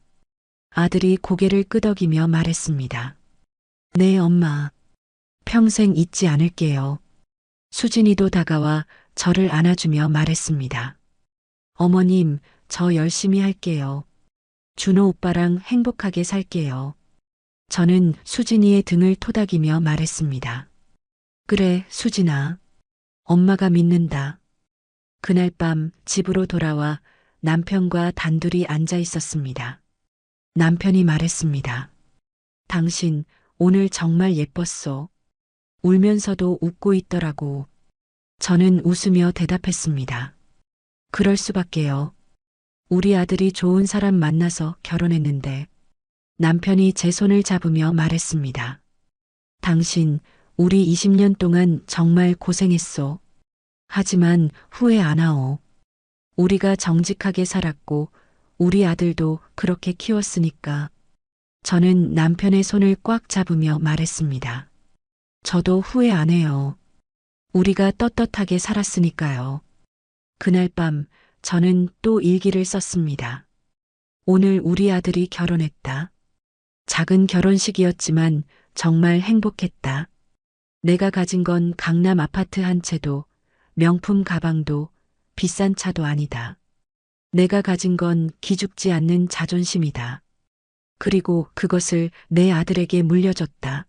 아들이 고개를 끄덕이며 말했습니다. 네, 엄마. 평생 잊지 않을게요. 수진이도 다가와 저를 안아주며 말했습니다. 어머님, 저 열심히 할게요. 준호 오빠랑 행복하게 살게요. 저는 수진이의 등을 토닥이며 말했습니다. 그래, 수진아. 엄마가 믿는다. 그날 밤 집으로 돌아와 남편과 단둘이 앉아 있었습니다. 남편이 말했습니다. 당신 오늘 정말 예뻤어. 울면서도 웃고 있더라고. 저는 웃으며 대답했습니다. 그럴 수밖에요. 우리 아들이 좋은 사람 만나서 결혼했는데. 남편이 제 손을 잡으며 말했습니다. 당신, 우리 20년 동안 정말 고생했어. 하지만 후회 안 하오. 우리가 정직하게 살았고 우리 아들도 그렇게 키웠으니까. 저는 남편의 손을 꽉 잡으며 말했습니다. 저도 후회 안 해요. 우리가 떳떳하게 살았으니까요. 그날 밤 저는 또 일기를 썼습니다. 오늘 우리 아들이 결혼했다. 작은 결혼식이었지만 정말 행복했다. 내가 가진 건 강남 아파트 한 채도, 명품 가방도, 비싼 차도 아니다. 내가 가진 건 기죽지 않는 자존심이다. 그리고 그것을 내 아들에게 물려줬다.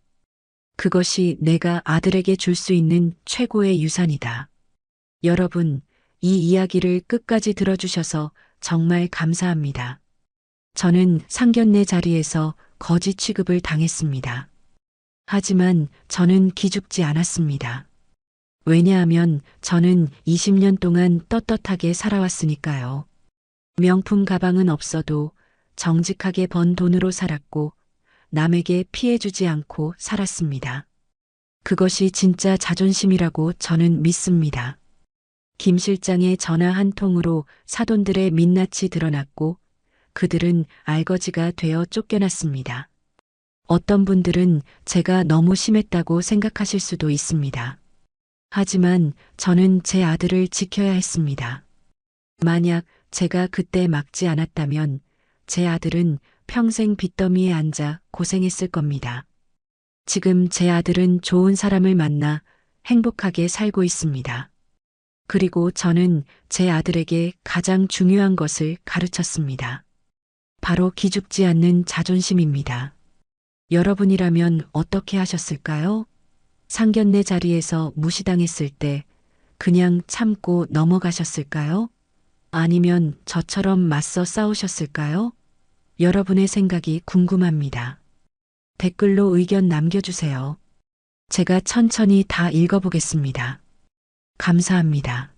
그것이 내가 아들에게 줄 수 있는 최고의 유산이다. 여러분, 이 이야기를 끝까지 들어주셔서 정말 감사합니다. 저는 상견례 자리에서 거지 취급을 당했습니다. 하지만 저는 기죽지 않았습니다. 왜냐하면 저는 20년 동안 떳떳하게 살아왔으니까요. 명품 가방은 없어도 정직하게 번 돈으로 살았고 남에게 피해주지 않고 살았습니다. 그것이 진짜 자존심이라고 저는 믿습니다. 김 실장의 전화 한 통으로 사돈들의 민낯이 드러났고 그들은 알거지가 되어 쫓겨났습니다. 어떤 분들은 제가 너무 심했다고 생각하실 수도 있습니다. 하지만 저는 제 아들을 지켜야 했습니다. 만약 제가 그때 막지 않았다면 제 아들은 평생 빚더미에 앉아 고생했을 겁니다. 지금 제 아들은 좋은 사람을 만나 행복하게 살고 있습니다. 그리고 저는 제 아들에게 가장 중요한 것을 가르쳤습니다. 바로 기죽지 않는 자존심입니다. 여러분이라면 어떻게 하셨을까요? 상견례 자리에서 무시당했을 때 그냥 참고 넘어가셨을까요? 아니면 저처럼 맞서 싸우셨을까요? 여러분의 생각이 궁금합니다. 댓글로 의견 남겨주세요. 제가 천천히 다 읽어보겠습니다. 감사합니다.